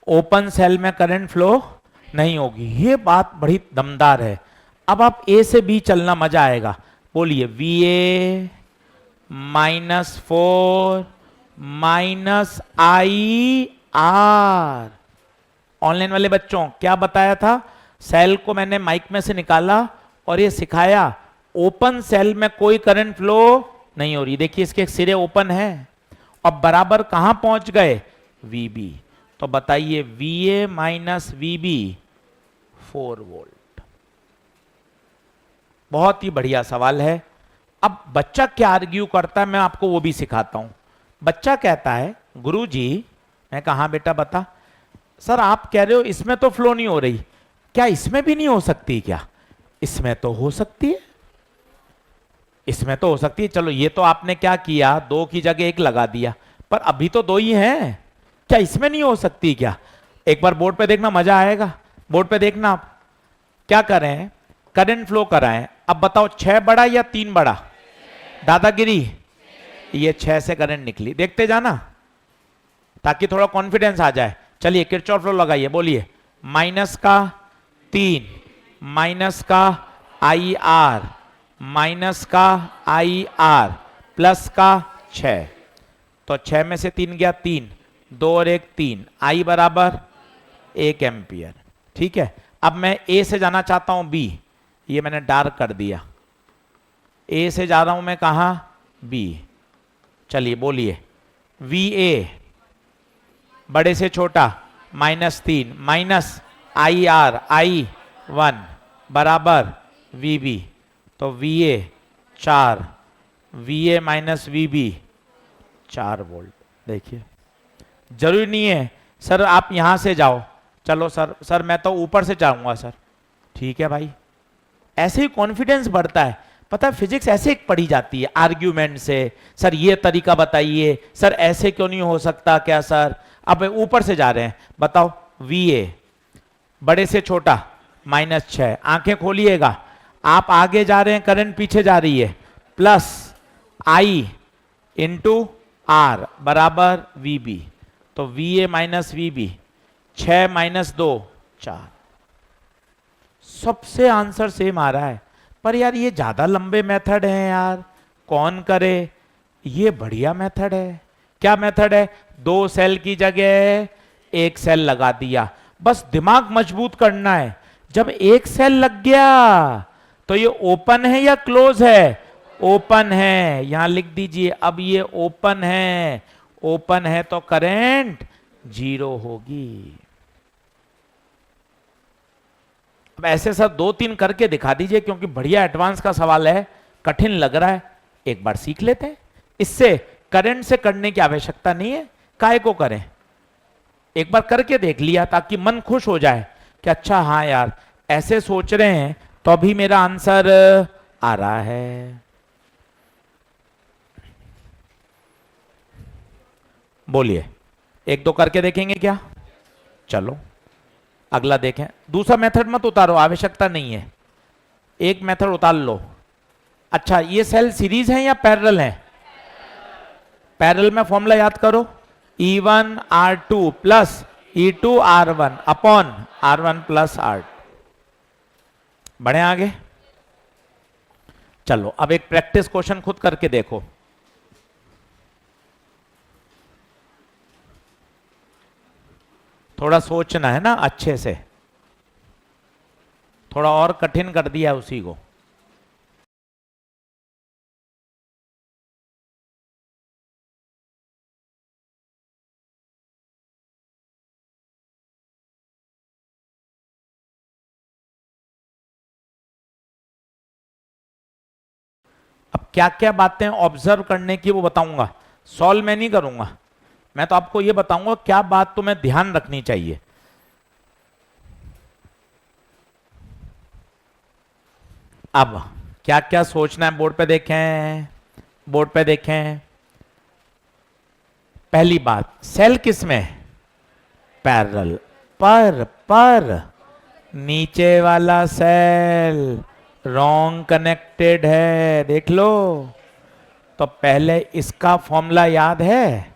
ओपन सेल में करंट फ्लो नहीं होगी, ये बात बड़ी दमदार है। अब आप ए से बी चलना, मजा आएगा। बोलिए VA minus 4 minus IR। Online वाले बच्चों, क्या बताया था? सेल को मैंने माइक में से निकाला और ये सिखाया ओपन सेल में कोई करंट फ्लो नहीं हो रही। देखिए इसके सिरे ओपन है, अब बराबर कहां पहुंच गए? VB। तो बताइए VA माइनस VB 4 वोल्ट। बहुत ही बढ़िया सवाल है। अब बच्चा क्या आर्ग्यू करता है, मैं आपको वो भी सिखाता हूं। बच्चा कहता है गुरुजी, मैं कहा हाँ बेटा बता। सर आप कह रहे हो इसमें तो फ्लो नहीं हो रही, क्या इसमें भी नहीं हो सकती क्या? इसमें तो हो सकती है, इसमें तो हो सकती है। चलो ये तो आपने क्या किया, 2 की जगह 1 लगा दिया, पर अभी तो 2 ही हैं, क्या इसमें नहीं हो सकती क्या? एक बार बोर्ड पे देखना, मजा आएगा। बोर्ड पे देखना आप क्या करें, करंट फ्लो कराएं। अब बताओ 6 बड़ा या 3 बड़ा? दादागिरी, ये 6 से करंट निकली, देखते जाना ताकि थोड़ा कॉन्फिडेंस आ जाए। चलिए किरचॉफ लॉ लगाइए, बोलिए माइनस का 3 माइनस का आई आर माइनस का आई आर प्लस का 6। तो 6 में से 3 गया 3, 2 और 1 3, आई बराबर 1 एम्पियर। ठीक है, अब मैं ए से जाना चाहता हूं बी, ये मैंने डार्क कर दिया। ए से जा रहा हूं मैं कहा, बी। चलिए बोलिए वी ए बड़े से छोटा -3 माइनस आई आर आई 1 बराबर वी बी। तो V A 4, V A minus V B 4 volt. देखिए जरूरी नहीं है सर आप यहां से जाओ, चलो सर मैं तो ऊपर से जाऊंगा सर। ठीक है भाई, ऐसे ही कॉन्फिडेंस बढ़ता है। पता है फिजिक्स ऐसे ही पढ़ी जाती है आर्ग्यूमेंट से, सर ये तरीका बताइए, सर ऐसे क्यों नहीं हो सकता क्या सर। अब ऊपर से जा रहे हैं, बताओ वी ए बड़े से छोटा -6, आंखें खोलिएगा, आप आगे जा रहे हैं करंट पीछे जा रही है, प्लस आई इंटू आर बराबर वी बी। तो V A minus V B 6 - 2 4। सबसे आंसर सेम आ रहा है, पर यार ये ज्यादा लंबे मेथड हैं यार, कौन करे। ये बढ़िया मेथड है। क्या मेथड है? 2 सेल की जगह 1 सेल लगा दिया, बस दिमाग मजबूत करना है। जब 1 सेल लग गया तो ये ओपन है या क्लोज है? ओपन है, यहां लिख दीजिए। अब ये ओपन है, ओपन है तो करंट 0 होगी। अब ऐसे सर 2-3 करके दिखा दीजिए, क्योंकि बढ़िया एडवांस का सवाल है, कठिन लग रहा है, एक बार सीख लेते हैं। इससे करंट से करने की आवश्यकता नहीं है, काहे को करें। एक बार करके देख लिया ताकि मन खुश हो जाए कि अच्छा हाँ यार ऐसे सोच रहे हैं तो अभी मेरा आंसर आ रहा है। बोलिए 1-2 करके देखेंगे क्या? चलो अगला देखें। दूसरा मेथड मत उतारो, आवश्यकता नहीं है, एक मेथड उतार लो। अच्छा ये सेल सीरीज है या पैरेलल है? पैरेलल में फॉर्मूला याद करो, E1 R2 plus E2 R1 upon R1 plus R2। बढ़े आगे, चलो अब एक प्रैक्टिस क्वेश्चन खुद करके देखो। थोड़ा सोचना है ना अच्छे से, थोड़ा और कठिन कर दिया उसी को। अब क्या क्या बातें ऑब्जर्व करने की वो बताऊंगा, सॉल्व मैं नहीं करूंगा, मैं तो आपको ये बताऊंगा क्या बात तुम्हें ध्यान रखनी चाहिए। अब क्या क्या सोचना है, बोर्ड पे देखें, बोर्ड पे देखें। पहली बात, सेल किस में? पैरेलल। पर नीचे वाला सेल रॉन्ग कनेक्टेड है, देख लो। तो पहले इसका फॉर्मूला याद है,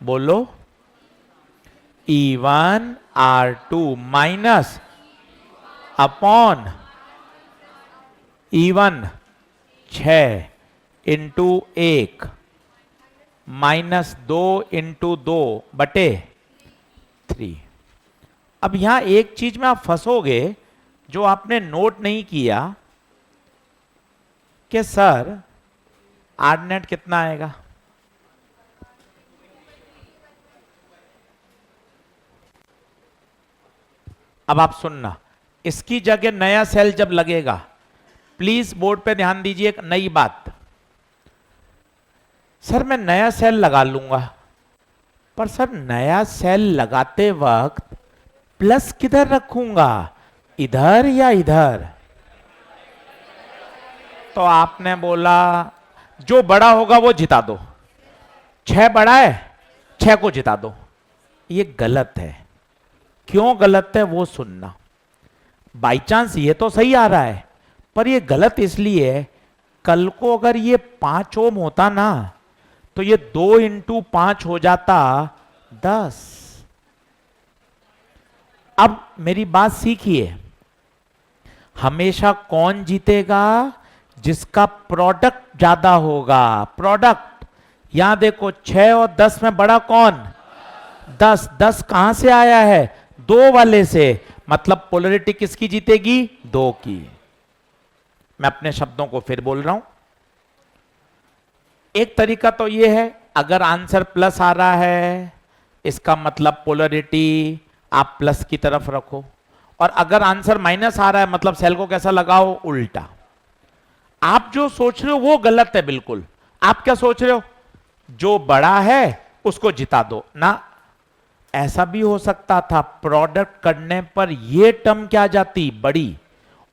बोलो E1 R2 minus upon E1 6 into 1 -2 into 2 बटे 3। अब यहां एक चीज में आप फंसोगे जो आपने नोट नहीं किया कि सर आर नेट कितना आएगा। अब आप सुनना, इसकी जगह नया सेल जब लगेगा, प्लीज बोर्ड पे ध्यान दीजिए एक नई बात। सर मैं नया सेल लगा लूंगा, पर सर नया सेल लगाते वक्त प्लस किधर रखूंगा, इधर या इधर? तो आपने बोला जो बड़ा होगा वो जिता दो, 6 बड़ा है 6 को जिता दो। ये गलत है। क्यों गलत है वो सुनना। बाई चांस ये तो सही आ रहा है, पर ये गलत इसलिए है, कल को अगर ये 5 ओम होता ना, तो ये 2 × 5 हो जाता 10। अब मेरी बात सीखिए, हमेशा कौन जीतेगा? जिसका प्रोडक्ट ज्यादा होगा। प्रोडक्ट, यहां देखो 6 और 10 में बड़ा कौन? 10। 10 कहां से आया है? 2 वाले से, मतलब पोलरिटी किसकी जीतेगी? 2 की। मैं अपने शब्दों को फिर बोल रहा हूं। एक तरीका तो यह है, अगर आंसर प्लस आ रहा है इसका मतलब पोलरिटी आप प्लस की तरफ रखो, और अगर आंसर माइनस आ रहा है मतलब सेल को कैसा लगाओ? उल्टा। आप जो सोच रहे हो वो गलत है बिल्कुल। आप क्या सोच रहे हो? जो बड़ा है उसको जिता दो ना। ऐसा भी हो सकता था, प्रोडक्ट करने पर ये टर्म क्या जाती? बड़ी,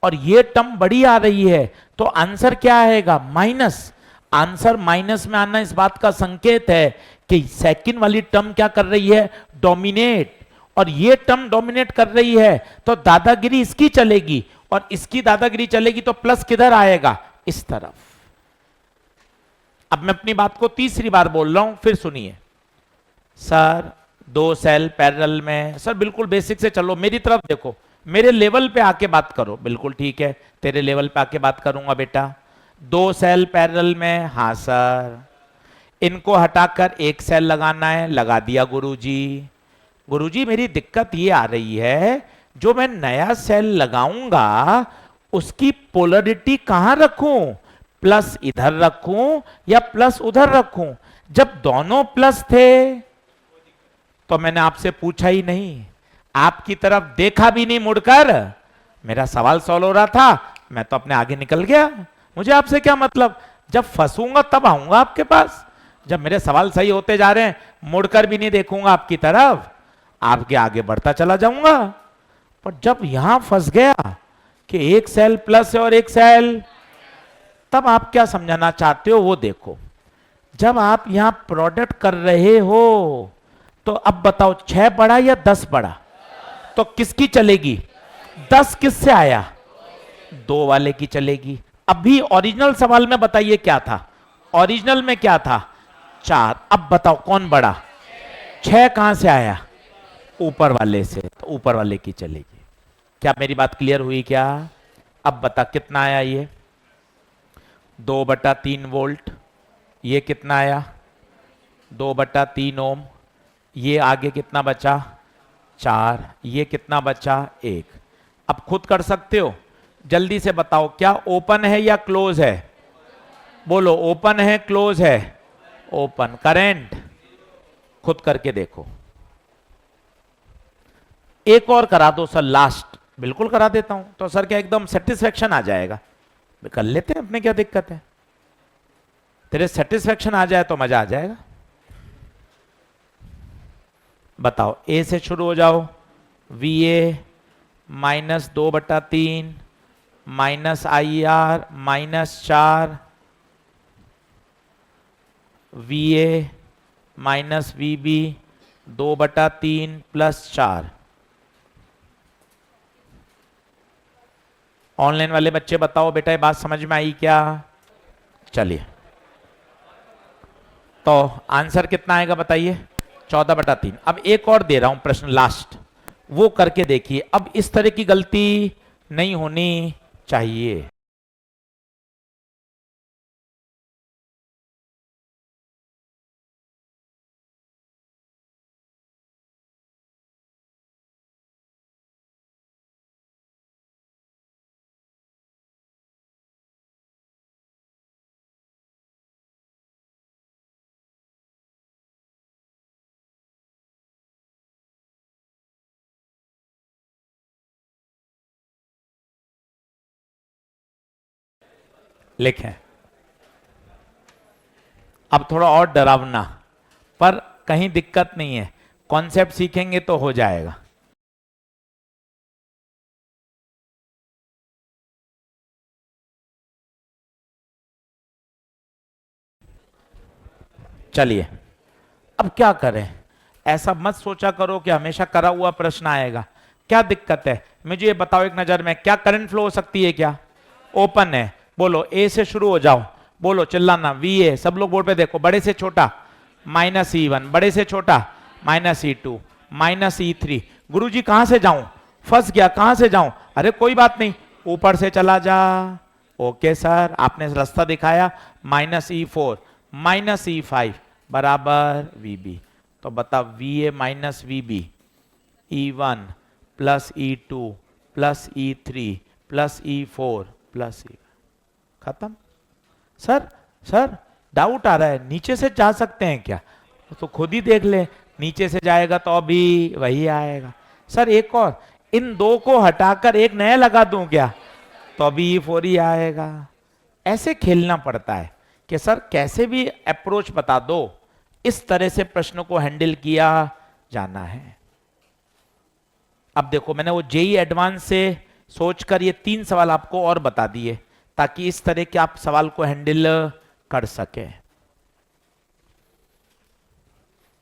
और ये टर्म बड़ी आ रही है, तो आंसर क्या आएगा? माइनस। आंसर माइनस में आना इस बात का संकेत है कि सेकंड वाली टर्म क्या कर रही है? डोमिनेट। और ये टर्म डोमिनेट कर रही है तो दादागिरी इसकी चलेगी, और इसकी दादागिरी चलेगी तो प्लस किधर आएगा? इस तरफ। अब मैं अपनी बात को तीसरी बार बोल रहा हूं, फिर सुनिए। सर 2 सेल पैरेलल में, सर बिल्कुल बेसिक से चलो, मेरी तरफ देखो, मेरे लेवल पे आके बात करो। बिल्कुल ठीक है, तेरे लेवल पे आके बात करूंगा बेटा। 2 सेल पैरेलल में, हाँ सर। इनको हटाकर एक सेल लगाना है, लगा दिया गुरुजी। गुरुजी मेरी दिक्कत ये आ रही है, जो मैं नया सेल लगाऊंगा उसकी पोलरिटी कहां रखूं? प्लस इधर रखूं या प्लस उधर रखूं? जब दोनों प्लस थे तो मैंने आपसे पूछा ही नहीं, आपकी तरफ देखा भी नहीं मुड़कर। मेरा सवाल सॉल्व हो रहा था, मैं तो अपने आगे निकल गया। मुझे आपसे क्या मतलब? जब फंसूंगा तब आऊंगा आपके पास। जब मेरे सवाल सही होते जा रहे हैं, मुड़कर भी नहीं देखूंगा आपकी तरफ, आपके आगे बढ़ता चला जाऊंगा। पर जब यहां फंस गया कि एक सेल प्लस है और एक सेल, तब आप क्या समझाना चाहते हो वो देखो। जब आप यहां प्रोडक्ट कर रहे हो तो अब बताओ 6 बड़ा या 10 बड़ा? तो किसकी चलेगी? 10 किससे आया? 2 वाले की चलेगी। अभी ओरिजिनल सवाल में बताइए क्या था? ओरिजिनल में क्या था? 4। अब बताओ कौन बड़ा? 6 कहां से आया? ऊपर वाले से, तो ऊपर वाले की चलेगी। क्या मेरी बात क्लियर हुई क्या? अब बता कितना आया ये? 2/3 वोल्ट। ये कितना आया? 2/3 ओम। ये आगे कितना बचा? 4। ये कितना बचा? 1। अब खुद कर सकते हो, जल्दी से बताओ क्या ओपन है या क्लोज है? बोलो ओपन है क्लोज है? ओपन। करंट खुद करके देखो। एक और करा दो सर लास्ट। बिल्कुल करा देता हूं, तो सर क्या एकदम सेटिस्फेक्शन आ जाएगा? कर लेते हैं, अपने क्या दिक्कत है? तेरे सेटिस्फेक्शन आ जाए तो मजा आ जाएगा। बताओ, ए से शुरू हो जाओ। VA -2/3 -IR -4, VA -VB 2/3 +4। Online वाले बच्चे बताओ बेटा, ये बात समझ में आई क्या? चलिए, तो आंसर कितना आएगा बताइए? 14/3। अब एक और दे रहा हूं प्रश्न लास्ट, वो करके देखिए। अब इस तरह की गलती नहीं होनी चाहिए। लिखें। अब थोड़ा और डरावना, पर कहीं दिक्कत नहीं है, कॉन्सेप्ट सीखेंगे तो हो जाएगा। चलिए, अब क्या करें? ऐसा मत सोचा करो कि हमेशा करा हुआ प्रश्न आएगा। क्या दिक्कत है मुझे ये बताओ एक नजर में, क्या करंट फ्लो हो सकती है? क्या ओपन है? बोलो ए से शुरू हो जाओ, बोलो चिल्लाना, वी ए। सब लोग बोर्ड पे देखो, बड़े से छोटा -E1, बड़े से छोटा -E2, -E3। गुरुजी कहां से जाऊं? फंस गया, कहां से जाऊं? अरे कोई बात नहीं, ऊपर से चला जा। ओके सर, आपने रास्ता दिखाया। -E4, -E5 बराबर VB। तो बता VA minus VB, E1 plus E2 plus E3 plus E4 plus E। खत्म। सर सर डाउट आ रहा है, नीचे से जा सकते हैं क्या? तो खुद ही देख ले, नीचे से जाएगा तो अभी वही आएगा। सर एक और, इन दो को हटाकर एक नया लगा दूं क्या? तो अभी E4 ही आएगा। ऐसे खेलना पड़ता है कि सर कैसे भी अप्रोच बता दो, इस तरह से प्रश्न को हैंडल किया जाना है। अब देखो मैंने वो जेई एडवांस से सोचकर ये 3 सवाल आपको और बता दिए ताकि इस तरह के आप सवाल को हैंडल कर सके।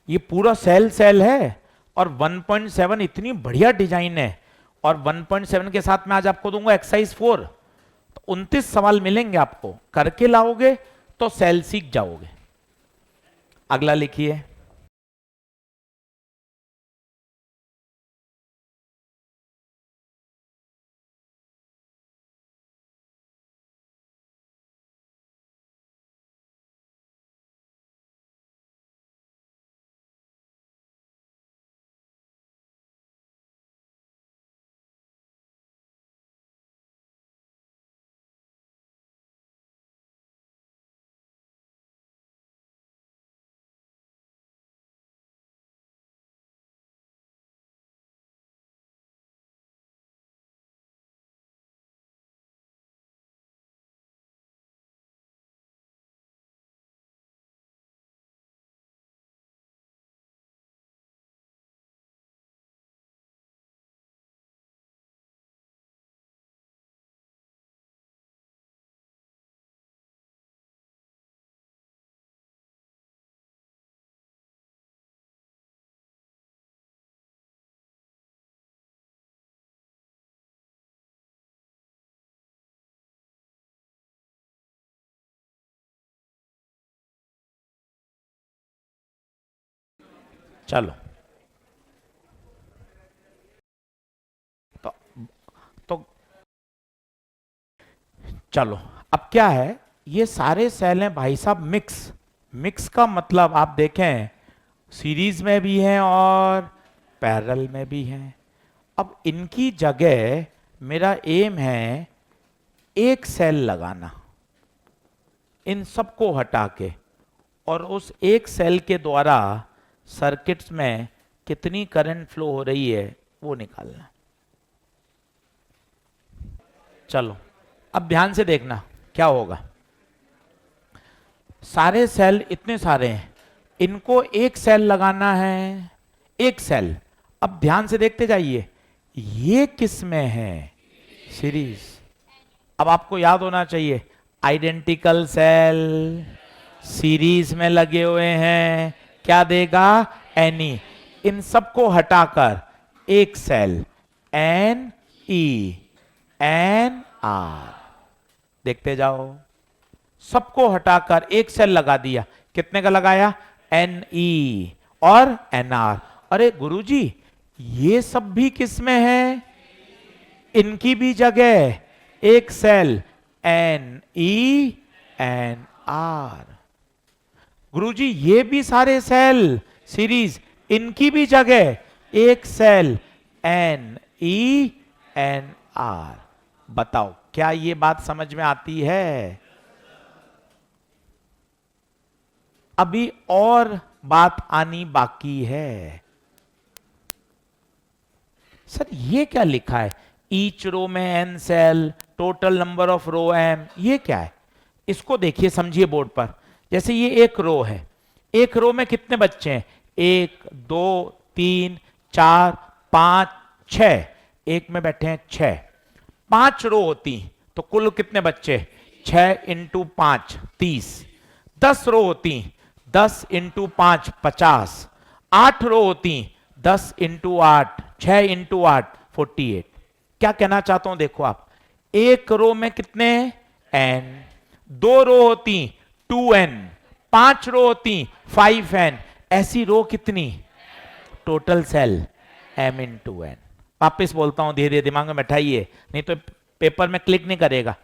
ये पूरा सेल है और 1.7 इतनी बढ़िया डिजाइन है, और 1.7 के साथ में आज आपको दूंगा एक्सरसाइज 4। तो 29 सवाल मिलेंगे आपको, करके लाओगे तो सेल सीख जाओगे। अगला लिखिए। चलो तो, तो चलो अब क्या है, ये सारे सेल हैं भाई साहब मिक्स। मिक्स का मतलब आप देखें सीरीज में भी हैं और पैरेलल में भी हैं। अब इनकी जगह मेरा एम है एक सेल लगाना, इन सबको हटा के, और उस एक सेल के द्वारा सर्किट्स में कितनी करंट फ्लो हो रही है वो निकालना। चलो अब ध्यान से देखना क्या होगा। सारे सेल इतने सारे हैं, इनको एक सेल लगाना है, एक सेल। अब ध्यान से देखते जाइए, ये किस में है? सीरीज। अब आपको याद होना चाहिए आइडेंटिकल सेल सीरीज में लगे हुए हैं, क्या देगा? एनी। इन सबको हटाकर एक सेल NE NR, देखते जाओ। सबको हटाकर एक सेल लगा दिया, कितने का लगाया? NE और NR। अरे गुरुजी ये सब भी किस में है? इनकी भी जगह एक सेल NE NR। गुरुजी ये भी सारे सेल सीरीज, इनकी भी जगह एक सेल NE NR। बताओ क्या ये बात समझ में आती है? अभी और बात आनी बाकी है। सर ये क्या लिखा है? ईच रो में n cell, total number of row m, ये क्या है? इसको देखिए, समझिए बोर्ड पर। जैसे ये एक रो है, एक रो में कितने बच्चे हैं? 1 2 3 4 5 6, एक में बैठे हैं 6। 5 रो होती तो कुल कितने बच्चे? 6 × 5 30। 10 रो होती, 10 × 5 50। 8 रो होती, 10 इंटू 8, 6 इंटू 8, 48। क्या कहना चाहता हूं देखो आप, एक रो में कितने n, 2 रो होती 2n, 5 रो होती 5n, ऐसी रो कितनी, total cell m into N. वापिस बोलता हूं, धीरे धीरे दिमाग में बैठाइए, नहीं तो पेपर में क्लिक नहीं करेगा।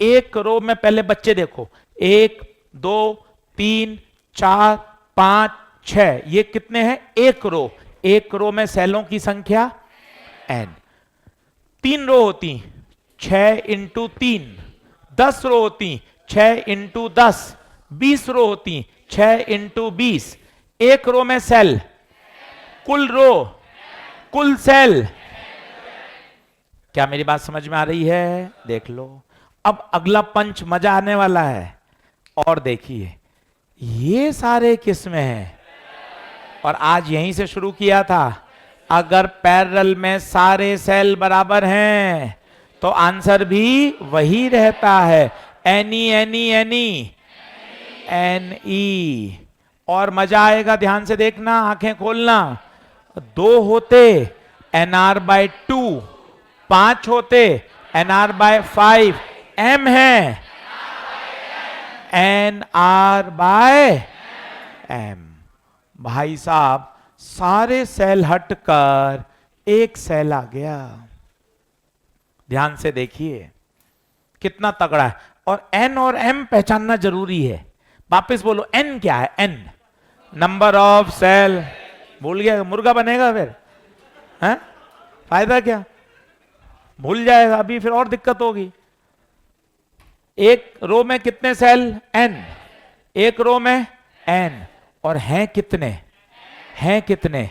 एक रो में पहले बच्चे देखो, 1 2 3 4 5 6, ये कितने हैं, एक रो, एक रो में सेलों की संख्या n। 3 रो होती 6 इंटू 3, 10 रो होती 6 इंटू 10, 20 रो होती 6 इंटू 20, एक रो में सेल, कुल रो, कुल सेल। क्या मेरी बात समझ में आ रही है, देख लो। अब अगला पंच मजा आने वाला है, और देखिए ये सारे किस्में हैं, और आज यहीं से शुरू किया था। अगर पैरेलल में सारे सेल बराबर हैं तो आंसर भी वही रहता है, N E N E N E N E. और मजा आएगा, ध्यान से देखना, आंखें खोलना। 2 होते एन आर बाय 2, 5 होते एन आर बाय 5, एम है एन आर बाय एम। भाई साहब सारे सेल हटकर एक सेल आ गया। ध्यान से देखिए कितना तगड़ा है, और एन और एम पहचानना जरूरी है। वापस बोलो, एन क्या है, एन नंबर ऑफ सेल। भूल गया, मुर्गा बनेगा फिर है, फायदा क्या, भूल जाएगा अभी फिर और दिक्कत होगी। एक रो में कितने सेल, एन, एक रो में एन, और हैं कितने, हैं कितने,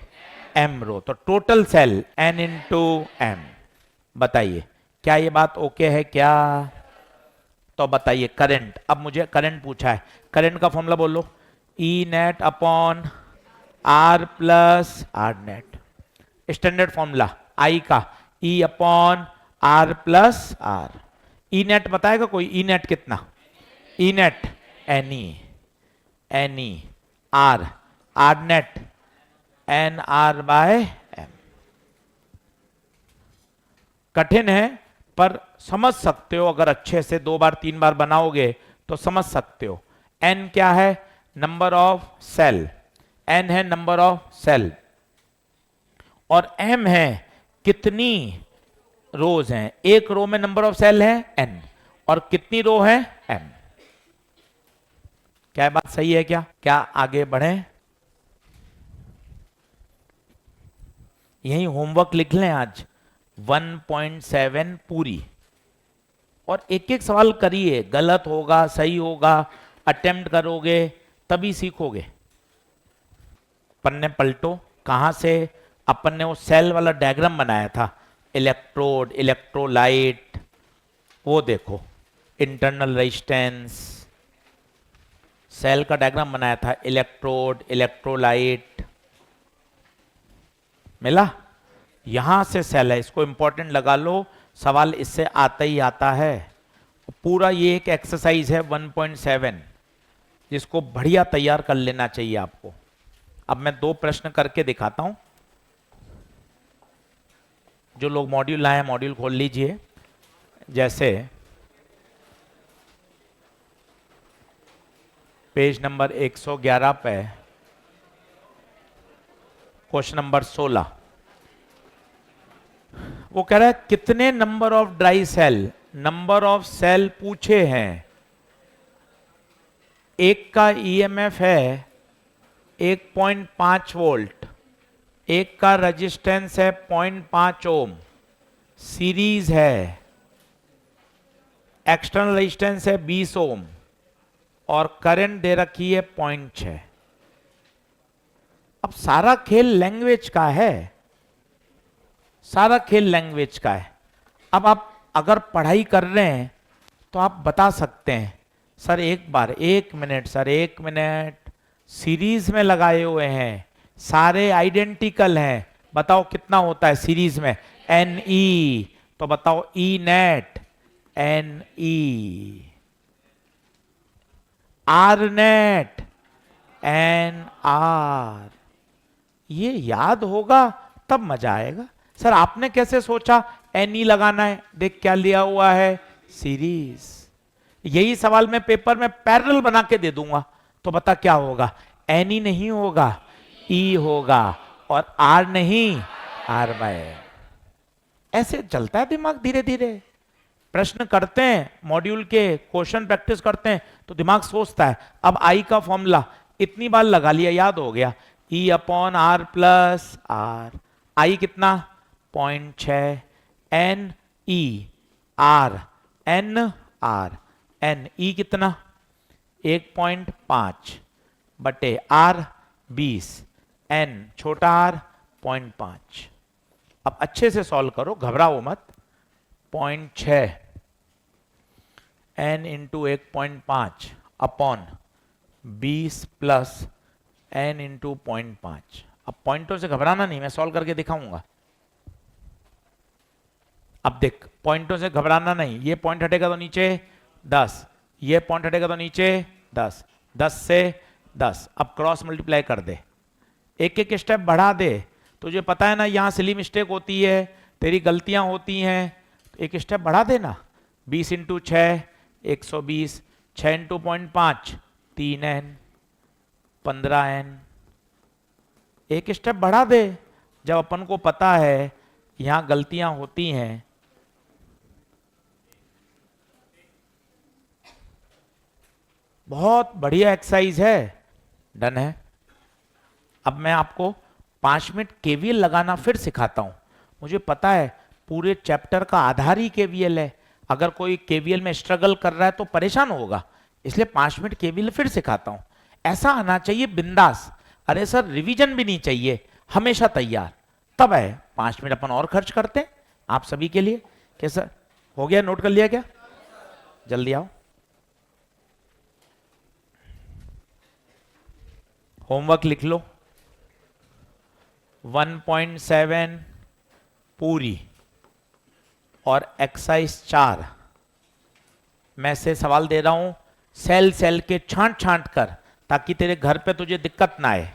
एम रो, तो total cell N into M. बताइए क्या ये बात ओके है क्या। तो बताइए करंट, अब मुझे करंट पूछा है, करंट का फॉर्मूला बोलो, E net upon R plus R net. Standard formula I का, E upon R plus R. E net बताएगा कोई, ई नेट कितना, E net any, any R, R net N R by M. कठिन है पर समझ सकते हो, अगर अच्छे से 2 बार 3 बार बनाओगे तो समझ सकते हो। एन क्या है, नंबर ऑफ सेल, एन है नंबर ऑफ सेल, और एम है कितनी रोज हैं, एक रो में नंबर ऑफ सेल है एन, और कितनी रो है एम। क्या बात सही है क्या, क्या आगे बढ़े, यही होमवर्क लिख लें आज 1.7 पूरी, और एक एक सवाल करिए, गलत होगा सही होगा, अटेम्प्ट करोगे तभी सीखोगे। पन्ने पलटो, कहां से, अपन ने वो सेल वाला डायग्राम बनाया था, इलेक्ट्रोड, इलेक्ट्रोलाइट, वो देखो, इंटरनल रेजिस्टेंस, सेल का डायग्राम बनाया था, इलेक्ट्रोड, इलेक्ट्रोलाइट, मिला। यहां से सेल है, इसको इंपॉर्टेंट लगा लो, सवाल इससे आता ही आता है। पूरा ये एक एक्सरसाइज है 1.7, जिसको बढ़िया तैयार कर लेना चाहिए आपको। अब मैं 2 प्रश्न करके दिखाता हूं। जो लोग मॉड्यूल लाए हैं मॉड्यूल खोल लीजिए। जैसे पेज नंबर 111 पे क्वेश्चन नंबर 16, वो कह रहा है कितने number of dry cell, number of cell पूछे हैं। एक का ईएमएफ है 1.5 वोल्ट, एक का रेजिस्टेंस है 0.5 ओम, सीरीज है, एक्सटर्नल रेजिस्टेंस है 20 ओम, और करंट दे रखी है 0.6। अब सारा खेल लैंग्वेज का है, सारा खेल लैंग्वेज का है। अब आप अगर पढ़ाई कर रहे हैं तो आप बता सकते हैं, सर एक बार, 1 मिनट सर, 1 मिनट, सीरीज में लगाए हुए हैं, सारे आइडेंटिकल हैं, बताओ कितना होता है सीरीज में, एन ई, तो बताओ E net N E, R net N R, ये याद होगा तब मजा आएगा। सर आपने कैसे सोचा एनी लगाना है? देख क्या लिया हुआ है, सीरीज। यही सवाल मैं पेपर में पैरेलल बना के दे दूंगा तो बता क्या होगा, एनी नहीं होगा, ई होगा, और आर नहीं, आर बाय। ऐसे चलता है दिमाग धीरे धीरे। प्रश्न करते हैं मॉड्यूल के, क्वेश्चन प्रैक्टिस करते हैं तो दिमाग सोचता है। अब आई का फॉर्मूला इतनी बार लगा लिया, याद हो गया, E upon R plus R. I कितना, 0.6, N E R, N R, N E कितना 1.5 बटे आर 20, एन छोटा आर 0.5। अब अच्छे से सॉल्व करो, घबराओ मत। 0.6 N into 1.5 upon 20 plus N into 0.5। अब पॉइंटों से घबराना नहीं, मैं सॉल्व करके दिखाऊंगा। अब देख, पॉइंटों से घबराना नहीं, ये पॉइंट हटेगा तो नीचे 10, ये पॉइंट हटेगा तो नीचे 10, 10 से 10। अब क्रॉस मल्टीप्लाई कर दे, एक एक स्टेप बढ़ा दे। तुझे पता है ना यहाँ सिली मिस्टेक होती है, तेरी गलतियां होती हैं, तो एक स्टेप बढ़ा देना। 20 इंटू 6 120, 6 इंटू 0.5 3n, 15n। एक स्टेप बढ़ा दे। जब अपन को पता है यहां गलतियां होती हैं, बहुत बढ़िया एक्सरसाइज है, डन है। अब मैं आपको 5 मिनट केवीएल लगाना फिर सिखाता हूं। मुझे पता है पूरे चैप्टर का आधार ही केवीएल है, अगर कोई केवीएल में स्ट्रगल कर रहा है तो परेशान होगा, इसलिए 5 मिनट केवीएल फिर सिखाता हूं। ऐसा आना चाहिए बिंदास, अरे सर रिवीजन भी नहीं चाहिए, हमेशा तैयार, तब है। 5 मिनट अपन और खर्च करते हैं आप सभी के लिए। कैसा हो गया, नोट कर लिया क्या? जल्दी आओ, होमवर्क लिख लो। 1.7 पूरी और एक्सरसाइज 4 मैं से सवाल दे रहा हूं, सेल सेल के छांट छांट कर, ताकि तेरे घर पे तुझे दिक्कत ना आए।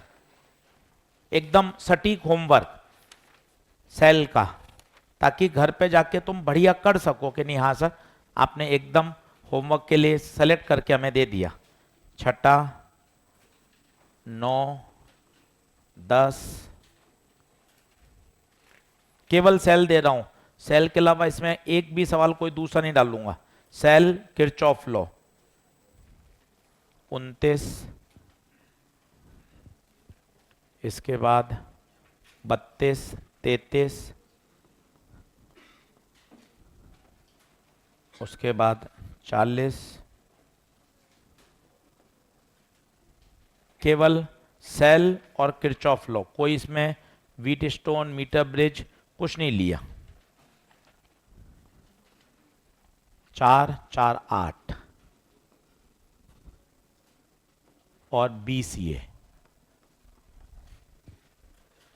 एकदम सटीक होमवर्क सेल का, ताकि घर पे जाके तुम बढ़िया कर सको कि नहीं हाँ सर आपने एकदम होमवर्क के लिए सेलेक्ट करके हमें दे दिया। 6, 9, 10 केवल सेल दे रहा हूं, सेल के अलावा इसमें एक भी सवाल कोई दूसरा नहीं डालूंगा। सेल किरचॉफ लॉ 29, इसके बाद 32, 33, उसके बाद 40, केवल सेल और किरचॉफ लॉ, कोई इसमें व्हीट स्टोन मीटर ब्रिज कुछ नहीं लिया। 4, 4, 8 और 20 ये।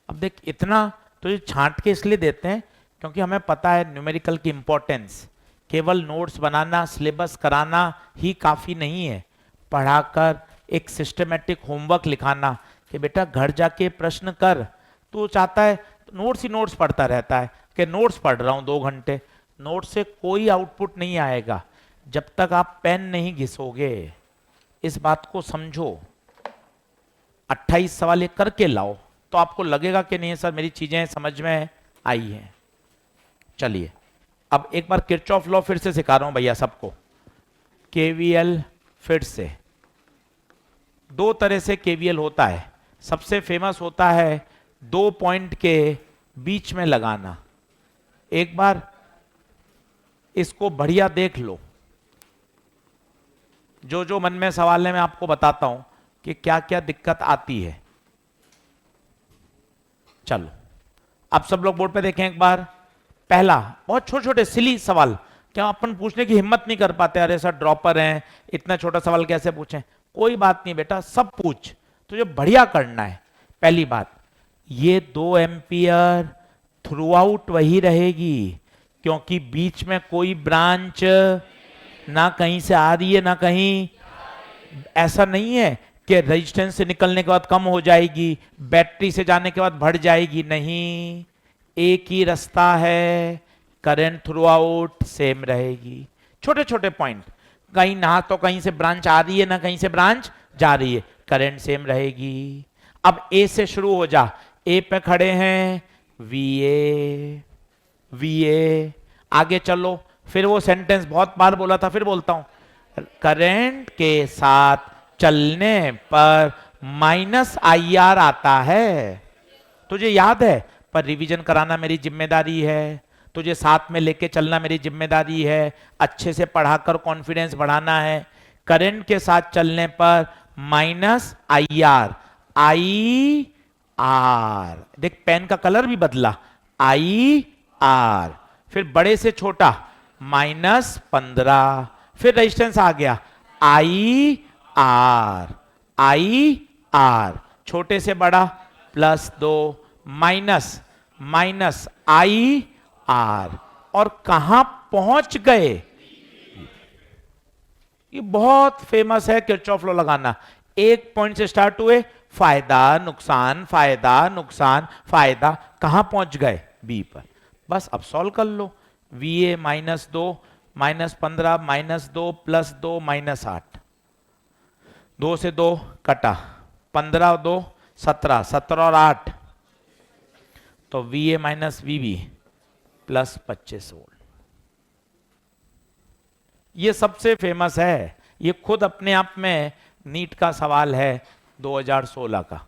अब देख इतना तुझे छांट के इसलिए देते हैं क्योंकि हमें पता है न्यूमेरिकल की इंपॉर्टेंस। केवल नोट्स बनाना, सिलेबस कराना ही काफी नहीं है, पढ़ाकर एक सिस्टमेटिक होमवर्क लिखाना कि बेटा घर जाके प्रश्न कर। तू चाहता है नोट्स ही नोट्स पढ़ता रहता है कि नोट्स पढ़ रहा हूं 2 घंटे, नोट्स से कोई आउटपुट नहीं आएगा जब तक आप पेन नहीं घिसोगे। इस बात को समझो। 28 सवाल ये करके लाओ तो आपको लगेगा कि नहीं सर मेरी चीजें समझ में आई हैं। चलिए अब एक बार किरचॉफ लॉ फिर से सिखा रहा हूं भैया सबको। केवीएल फिर से 2 तरह से केवीएल होता है। सबसे फेमस होता है 2 पॉइंट के बीच में लगाना। एक बार इसको बढ़िया देख लो, जो जो मन में सवाल है मैं आपको बताता हूं कि क्या क्या दिक्कत आती है। चलो अब सब लोग बोर्ड पे देखें एक बार। पहला, बहुत छोटे छोटे सिली सवाल, क्या अपन पूछने की हिम्मत नहीं कर पाते, अरे सर ड्रॉपर हैं इतना छोटा सवाल कैसे पूछें। कोई बात नहीं बेटा, सब पूछ, तुझे बढ़िया करना है। पहली बात, ये 2 एम्पियर थ्रू आउट वही रहेगी क्योंकि बीच में कोई ब्रांच ना कहीं से आ रही है ना कहीं, ऐसा नहीं है कि रेजिस्टेंस से निकलने के बाद कम हो जाएगी, बैटरी से जाने के बाद बढ़ जाएगी, नहीं, एक ही रास्ता है, करंट थ्रू आउट सेम रहेगी। छोटे छोटे पॉइंट, कहीं ना तो कहीं से ब्रांच आ रही है ना कहीं से ब्रांच जा रही है, करंट सेम रहेगी। अब ए से शुरू हो जा, ए पे खड़े हैं वीए, आगे चलो, फिर वो सेंटेंस बहुत बार बोला था, फिर बोलता हूं, करंट के साथ चलने पर माइनस IR आता है। तुझे याद है, पर रिवीजन कराना मेरी जिम्मेदारी है, तुझे साथ में लेके चलना मेरी जिम्मेदारी है, अच्छे से पढ़ाकर कॉन्फिडेंस बढ़ाना है। करंट के साथ चलने पर माइनस IR, IR, देख पेन का कलर भी बदला, IR, फिर बड़े से छोटा -15, फिर रेजिस्टेंस आ गया IR, छोटे से बड़ा +2 माइनस IR, और कहां पहुंच गए, ये बहुत फेमस है किरचॉफ लॉ लगाना। एक पॉइंट से स्टार्ट हुए, फायदा नुकसान फायदा नुकसान फायदा, कहां पहुंच गए, बी पर। बस अब सॉल्व कर लो, VA -2 -15 -2 +2 -8, 2 से 2 कटा, 15 और 2 17, 17 और 8 तो VA - VB +25 वोल्ट। ये सबसे फेमस है, ये खुद अपने आप में नीट का सवाल है 2016 का,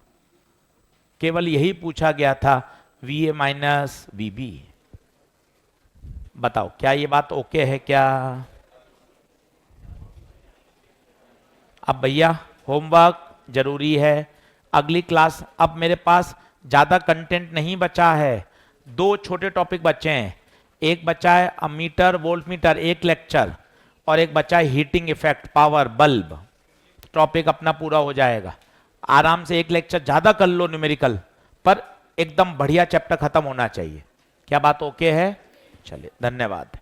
केवल यही पूछा गया था, VA - VB। बताओ क्या ये बात ओके है क्या? अब भैया होमवर्क जरूरी है, अगली क्लास, अब मेरे पास ज्यादा कंटेंट नहीं बचा है, 2 छोटे टॉपिक बचे हैं, एक बचा है अमीटर वोल्टमीटर, एक लेक्चर, और एक बचा है heating effect power bulb, topic अपना पूरा हो जाएगा। आराम से एक लेक्चर ज्यादा कर लो न्यूमेरिकल, पर एकदम बढ़िया चैप्टर खत्म होना चाहिए। क्या बात ओके है? चलिए, धन्यवाद।